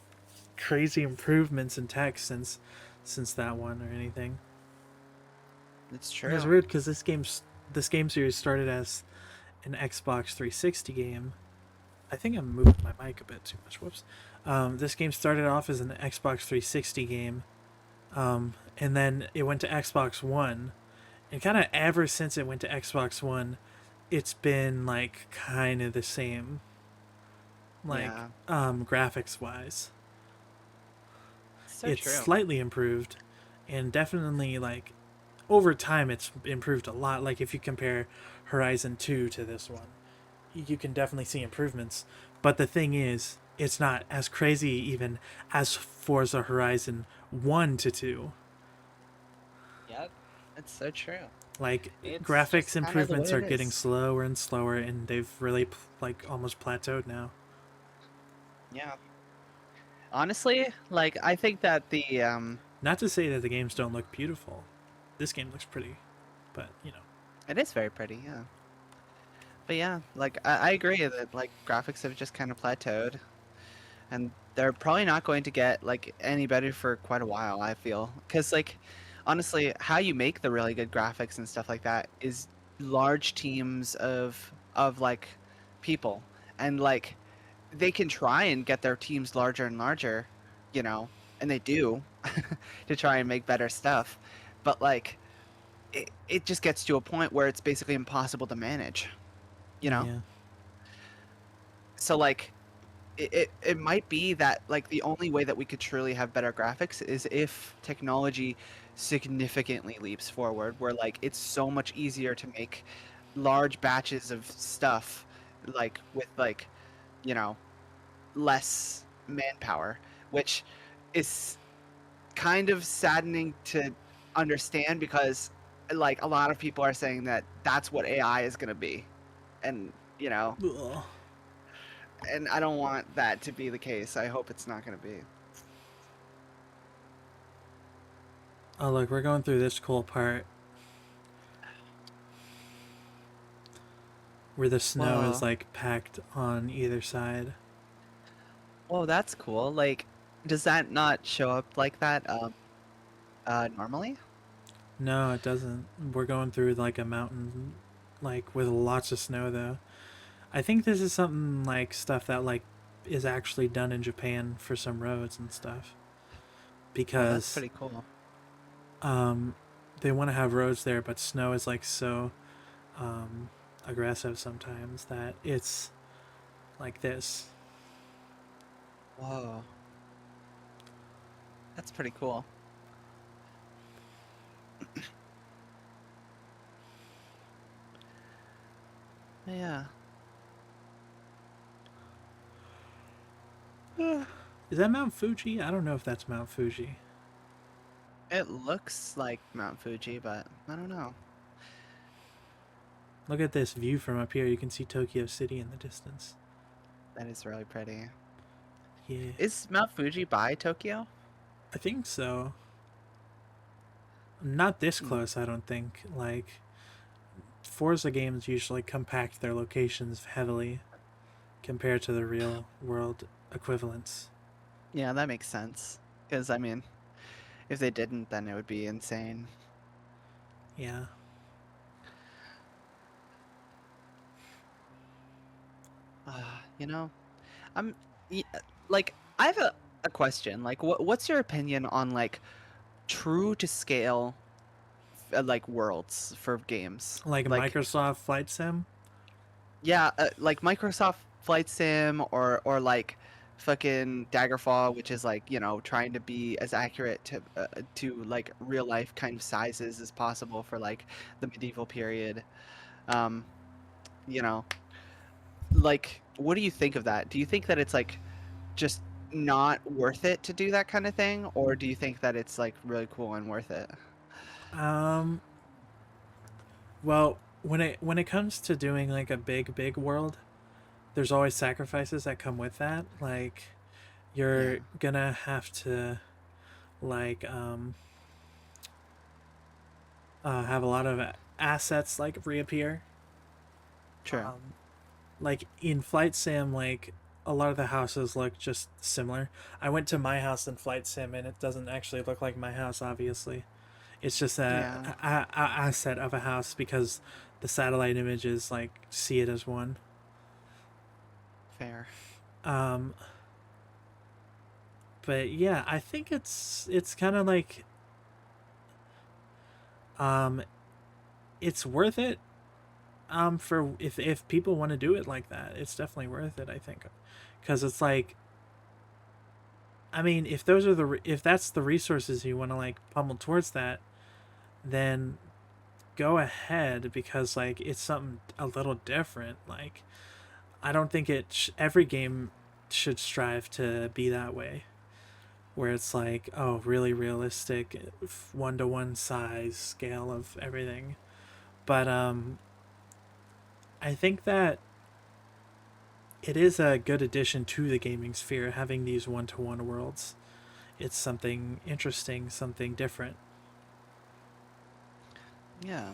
[SPEAKER 1] crazy improvements in tech since that one or anything.
[SPEAKER 2] It's
[SPEAKER 1] And it's
[SPEAKER 2] true.
[SPEAKER 1] weird because this game series started as an Xbox 360 game. I think I'm moving my mic a bit too much. Whoops. This game started off as an Xbox 360 game, and then it went to Xbox One. And kind of ever since it went to Xbox One, it's been like kind of the same, like
[SPEAKER 2] Yeah.
[SPEAKER 1] graphics wise.
[SPEAKER 2] So
[SPEAKER 1] It's
[SPEAKER 2] true.
[SPEAKER 1] slightly improved, and definitely like over time it's improved a lot. Like if you compare Horizon 2 to this one, you can definitely see improvements. But the thing is, it's not as crazy even as Forza Horizon 1 to 2.
[SPEAKER 2] Yep. It's so true.
[SPEAKER 1] Like
[SPEAKER 2] It's
[SPEAKER 1] graphics
[SPEAKER 2] just kind of the way
[SPEAKER 1] improvements are
[SPEAKER 2] it
[SPEAKER 1] getting
[SPEAKER 2] is.
[SPEAKER 1] slower and slower, and they've really like almost plateaued now.
[SPEAKER 2] Yeah. Honestly, like I think that the
[SPEAKER 1] Not to say that the games don't look beautiful. This game looks pretty, but you know.
[SPEAKER 2] it is very pretty, yeah. But yeah, like I agree that like graphics have just kind of plateaued, and they're probably not going to get like any better for quite a while, I feel. Because like honestly, how you make the really good graphics and stuff like that is large teams of like people, and like they can try and get their teams larger and larger, you know, and they do to try and make better stuff. But like it just gets to a point where it's basically impossible to manage, you know?
[SPEAKER 1] Yeah.
[SPEAKER 2] So like it might be that like the only way that we could truly have better graphics is if technology significantly leaps forward, where like it's so much easier to make large batches of stuff like with like, you know, less manpower, which is kind of saddening to understand because like a lot of people are saying that that's what AI is going to be. And, you know,
[SPEAKER 1] Ugh.
[SPEAKER 2] and I don't want that to be the case. I hope it's not going to be.
[SPEAKER 1] Oh look, we're going through this cool part where the snow is
[SPEAKER 2] Whoa.
[SPEAKER 1] like packed on either side.
[SPEAKER 2] Whoa, that's cool. Like, does that not show up like that normally?
[SPEAKER 1] No, it doesn't. We're going through like a mountain, like with lots of snow though. I think this is something like stuff that like is actually done in Japan for some roads and stuff
[SPEAKER 2] Oh, that's
[SPEAKER 1] because
[SPEAKER 2] pretty cool.
[SPEAKER 1] um they want to have roads there, but snow is like so um aggressive sometimes that it's like this.
[SPEAKER 2] Whoa, that's pretty cool. Yeah.
[SPEAKER 1] Is that Mount Fuji? I don't know if that's Mount Fuji.
[SPEAKER 2] It looks like Mount Fuji, but I don't know.
[SPEAKER 1] Look at this view from up here. You can see Tokyo City in the distance.
[SPEAKER 2] That is really pretty.
[SPEAKER 1] Yeah,
[SPEAKER 2] Is Mount Fuji by Tokyo?
[SPEAKER 1] I think so. Not this
[SPEAKER 2] Hmm.
[SPEAKER 1] close, I don't think. Like, Forza games usually compact their locations heavily compared to the real world equivalents.
[SPEAKER 2] Yeah, that makes sense. Because, I mean, if they didn't, then it would be insane.
[SPEAKER 1] Yeah.
[SPEAKER 2] You know, I'm y- like, I have a question. Like, what's your opinion on like true to scale like worlds for games?
[SPEAKER 1] Like
[SPEAKER 2] Like,
[SPEAKER 1] Microsoft Flight Sim?
[SPEAKER 2] yeah, like Microsoft Flight Sim or like fucking Daggerfall, which is like, you know, trying to be as accurate to like real life kind of sizes as possible for like the medieval period. Um, you know, like what do you think of that? Do you think that it's like just not worth it to do that kind of thing, or do you think that it's like really cool and worth it?
[SPEAKER 1] Um, well, when it comes to doing like a big world, there's always sacrifices that come with that. Like
[SPEAKER 2] Yeah,
[SPEAKER 1] you're gonna have to like have a lot of assets like reappear.
[SPEAKER 2] true.
[SPEAKER 1] Um, like in Flight Sim, like a lot of the houses look just similar. I went to my house in Flight Sim, and it doesn't actually look like my house. Obviously, it's just
[SPEAKER 2] Yeah,
[SPEAKER 1] a asset of a house because the satellite images like see it as one.
[SPEAKER 2] fair.
[SPEAKER 1] Um, but yeah, I think it's kind of like um, it's worth it. For if people want to do it like that, it's definitely worth it. I think, because it's like, I mean, if those are if that's the resources you want to like pummel towards that, then go ahead, because like it's something a little different. Like, I don't think every game should strive to be that way, where it's like, oh, really realistic 1-to-1 size scale of everything. But I think that it is a good addition to the gaming sphere having these 1-to-1 worlds. It's something interesting, something different.
[SPEAKER 2] Yeah.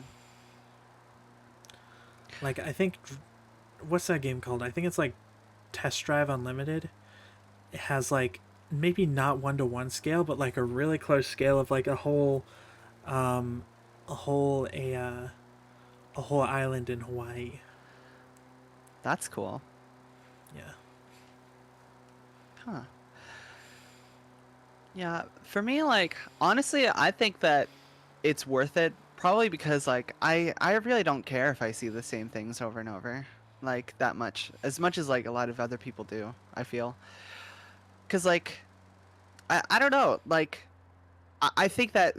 [SPEAKER 1] Like, I think, what's that game called? I think it's like Test Drive Unlimited. It has like maybe not 1-to-1 scale, but like a really close scale of like um, a whole a whole island in Hawaii.
[SPEAKER 2] That's cool.
[SPEAKER 1] Yeah.
[SPEAKER 2] Huh. Yeah, for me, like, honestly, I think that it's worth it probably because like I really don't care if I see the same things over and over like that much as much as like a lot of other people do, I feel. Cuz like I don't know, like I think that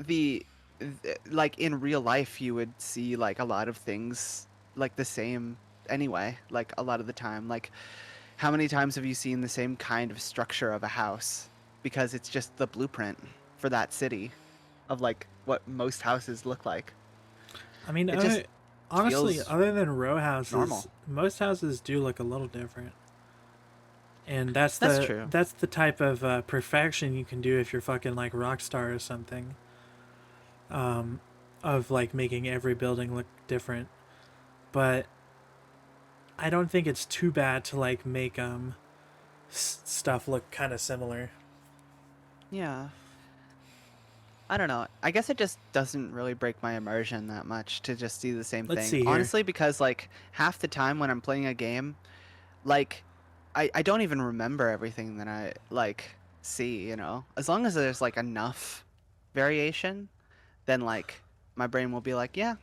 [SPEAKER 2] like in real life you would see like a lot of things like the same anyway, like a lot of the time. Like how many times have you seen the same kind of structure of a house because it's just the blueprint for that city of like what most houses look like.
[SPEAKER 1] I mean,
[SPEAKER 2] It just
[SPEAKER 1] honestly,
[SPEAKER 2] feels
[SPEAKER 1] other than row houses,
[SPEAKER 2] normal.
[SPEAKER 1] most houses do look a little different. And
[SPEAKER 2] That's true.
[SPEAKER 1] that's the type of perfection you can do if you're fucking like Rockstar or something. Um, of like making every building look different. But I don't think it's too bad to like make stuff look kind of similar.
[SPEAKER 2] Yeah. I don't know. I guess it just doesn't really break my immersion that much to just see the same
[SPEAKER 1] Let's
[SPEAKER 2] thing.
[SPEAKER 1] see here.
[SPEAKER 2] Honestly, because like half the time when I'm playing a game, like I don't even remember everything that I like see, you know? As long as there's like enough variation, then like my brain will be like, yeah,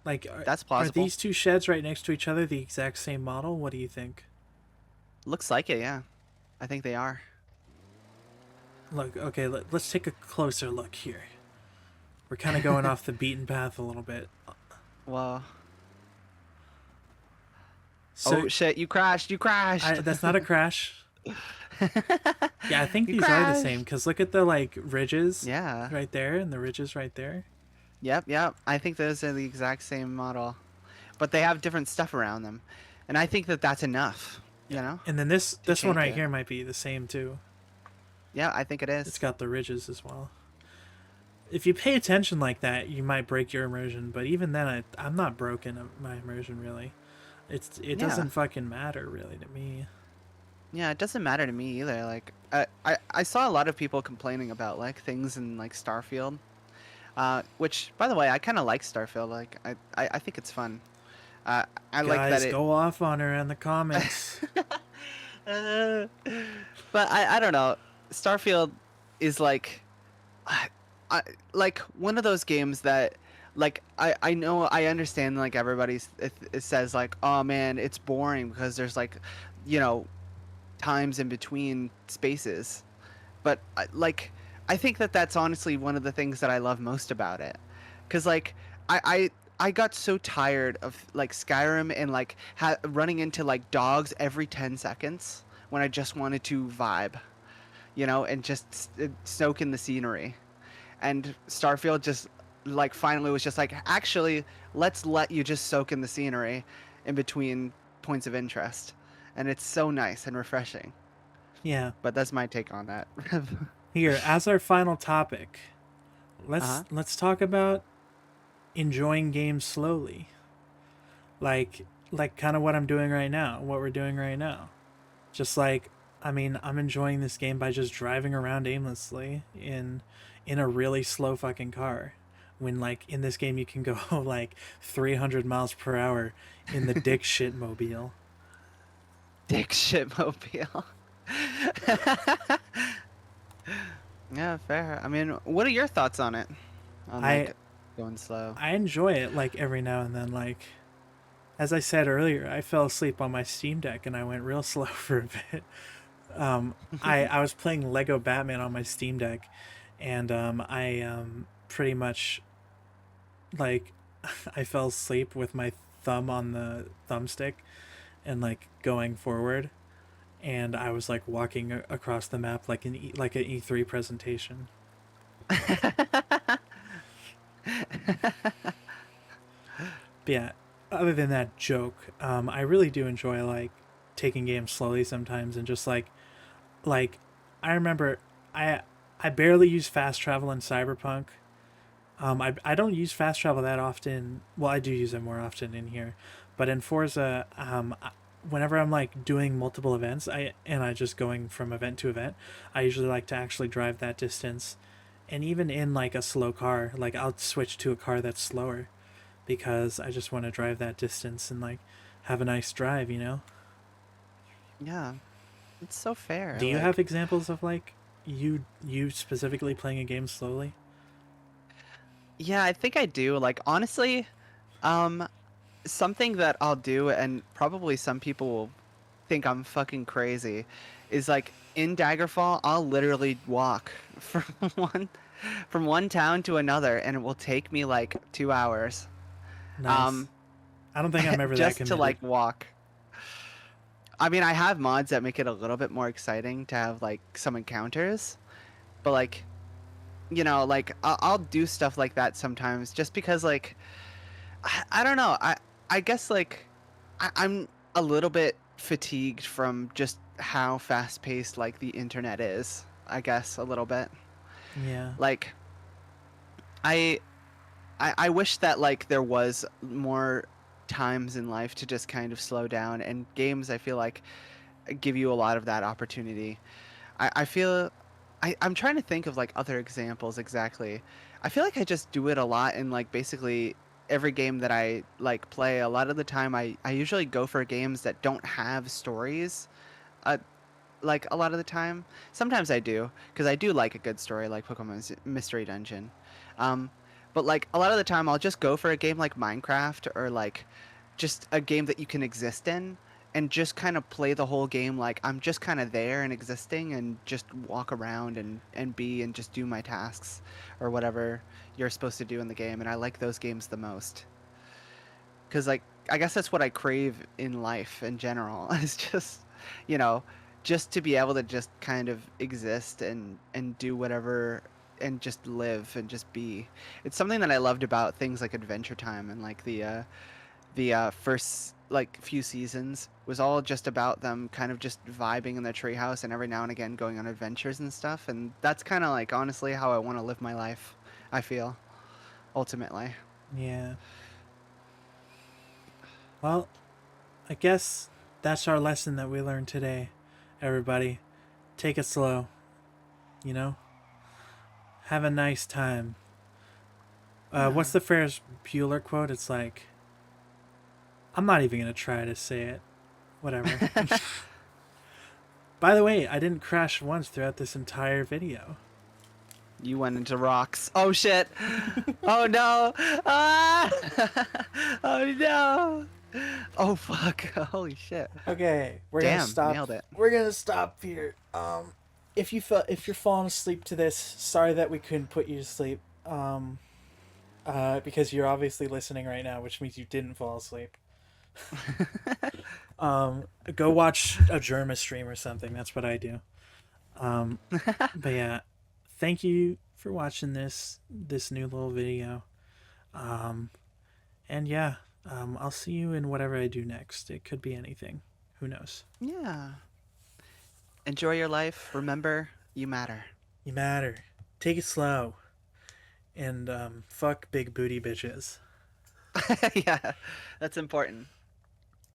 [SPEAKER 1] Like,
[SPEAKER 2] that's
[SPEAKER 1] are
[SPEAKER 2] plausible.
[SPEAKER 1] these two sheds right next to each other the exact same model? What do you think?
[SPEAKER 2] Looks like it, yeah. I think they are.
[SPEAKER 1] Look, okay, let's take a closer look here. We're kind of going off the beaten path a little bit.
[SPEAKER 2] Well,
[SPEAKER 1] So,
[SPEAKER 2] oh shit, you crashed. You crashed.
[SPEAKER 1] that's not a crash. Yeah, I think
[SPEAKER 2] You
[SPEAKER 1] these are the same,
[SPEAKER 2] crashed.
[SPEAKER 1] because look at the like ridges
[SPEAKER 2] Yeah.
[SPEAKER 1] right there and the ridges right there.
[SPEAKER 2] Yep, yep. I think those are the exact same model, but they have different stuff around them, and I think that that's enough,
[SPEAKER 1] Yeah.
[SPEAKER 2] you know,
[SPEAKER 1] And then
[SPEAKER 2] to
[SPEAKER 1] this one
[SPEAKER 2] change
[SPEAKER 1] right
[SPEAKER 2] it.
[SPEAKER 1] here might be the same too.
[SPEAKER 2] Yeah, I think it
[SPEAKER 1] It's
[SPEAKER 2] is.
[SPEAKER 1] got the ridges as well. If you pay attention like that, you might break your immersion, but even then I'm not broken my immersion really. It
[SPEAKER 2] Yeah,
[SPEAKER 1] doesn't fucking matter really to me.
[SPEAKER 2] yeah. It doesn't matter to me either. Like, I saw a lot of people complaining about like things in like Starfield, which by the way, I kind of like Starfield. Like, I think it's fun. I like that
[SPEAKER 1] Guys,
[SPEAKER 2] it.
[SPEAKER 1] go off on her in the comments.
[SPEAKER 2] Uh, but I don't know. Starfield is like I, I like one of those games that like I know I understand like it says like oh man it's boring because there's like you know times in between spaces but I think that that's honestly one of the things that I love most about it because like I got so tired of like Skyrim and like running into like dogs every 10 seconds when I just wanted to vibe you know and just soak in the scenery and Starfield just like finally was just like actually let's let you just soak in the scenery in between points of interest and it's so nice and refreshing
[SPEAKER 1] Yeah.
[SPEAKER 2] but that's my take on that.
[SPEAKER 1] Here, as our final topic,
[SPEAKER 2] Uh-huh.
[SPEAKER 1] let's talk about enjoying games slowly. Like kind of what I'm doing right now, what we're doing right now. Just like I mean, I'm enjoying this game by just driving around aimlessly in a really slow fucking car. When like in this game you can go like 300 miles per hour in the dick shit mobile.
[SPEAKER 2] Dick shit mobile. Yeah, fair. I mean, what are your thoughts on it? On
[SPEAKER 1] I
[SPEAKER 2] like going slow.
[SPEAKER 1] I enjoy it like every now and then. Like as I said earlier, I fell asleep on my Steam Deck and I went real slow for a bit. I was playing Lego Batman on my Steam Deck, and I pretty much like I fell asleep with my thumb on the thumbstick and like going forward, and I was like walking across the map like like an E3 presentation. But yeah, other than that joke, I really do enjoy like taking games slowly sometimes and just like I remember I I barely use fast travel in Cyberpunk. I don't use fast travel that often. Well, I do use it more often in here, but in Forza, whenever I'm like doing multiple events, I just going from event to event, I usually like to actually drive that distance, and even in like a slow car, like I'll switch to a car that's slower because I just want to drive that distance and like have a nice drive, you know?
[SPEAKER 2] Yeah, it's so fair.
[SPEAKER 1] Do you have
[SPEAKER 2] Like,
[SPEAKER 1] examples of like you specifically playing a game slowly?
[SPEAKER 2] yeah, I think I do. Like, honestly, um, something that I'll do, and probably some people will think I'm fucking crazy, is like in Daggerfall, I'll literally walk from one from one town to another, and it will take me like 2 hours.
[SPEAKER 1] Nice.
[SPEAKER 2] Um,
[SPEAKER 1] I don't think I'm ever that
[SPEAKER 2] just to
[SPEAKER 1] committed.
[SPEAKER 2] like walk. I mean, I have mods that make it a little bit more exciting to have like some encounters, but like, like I'll do stuff like that sometimes just because like I don't know. I guess like I'm a little bit fatigued from just how fast paced like the internet is. I guess a little bit.
[SPEAKER 1] Yeah.
[SPEAKER 2] Like I I wish that like there was more times in life to just kind of slow down, and games I feel like give you a lot of that opportunity. I feel I'm trying to think of like other examples exactly. I feel like I just do it a lot in like basically every game that I like play. A lot of the time I usually go for games that don't have stories. Uh, like a lot of the time. Sometimes I do because I do like a good story like Pokemon's Mystery Dungeon. Um, but like a lot of the time I'll just go for a game like Minecraft or like just a game that you can exist in and just kind of play the whole game like I'm just kind of there and existing and just walk around and be and just do my tasks or whatever you're supposed to do in the game, and I like those games the most because like I guess that's what I crave in life in general is just you know just to be able to just kind of exist and do whatever and just live and just be. It's something that I loved about things like Adventure Time and like the first like few seasons was all just about them kind of just vibing in their treehouse and every now and again going on adventures and stuff. And that's kind of like honestly how I want to live my life. I feel ultimately.
[SPEAKER 1] Yeah. Well, I guess that's our lesson that we learned today, everybody. Take it slow, you know? Have a nice time.
[SPEAKER 2] Yeah.
[SPEAKER 1] What's the Ferris Bueller quote? It's like, I'm not even going to try to say it. Whatever. By the way, I didn't crash once throughout this entire video.
[SPEAKER 2] You went into rocks. Oh shit. Oh no. Ah! Oh no. Oh fuck. Holy shit.
[SPEAKER 1] Okay, we're gonna
[SPEAKER 2] Damn,
[SPEAKER 1] stop.
[SPEAKER 2] nailed it.
[SPEAKER 1] We're gonna stop here. If you're falling asleep to this, sorry that we couldn't put you to sleep. Because you're obviously listening right now, which means you didn't fall asleep. Go watch a Germa stream or something. That's what I do. Um, but yeah, thank you for watching this new little video. Um, and yeah, I'll see you in whatever I do next. It could be anything. Who knows?
[SPEAKER 2] Yeah. Enjoy your life. Remember, you matter.
[SPEAKER 1] You matter. Take it slow. And fuck big booty bitches.
[SPEAKER 2] Yeah, that's important.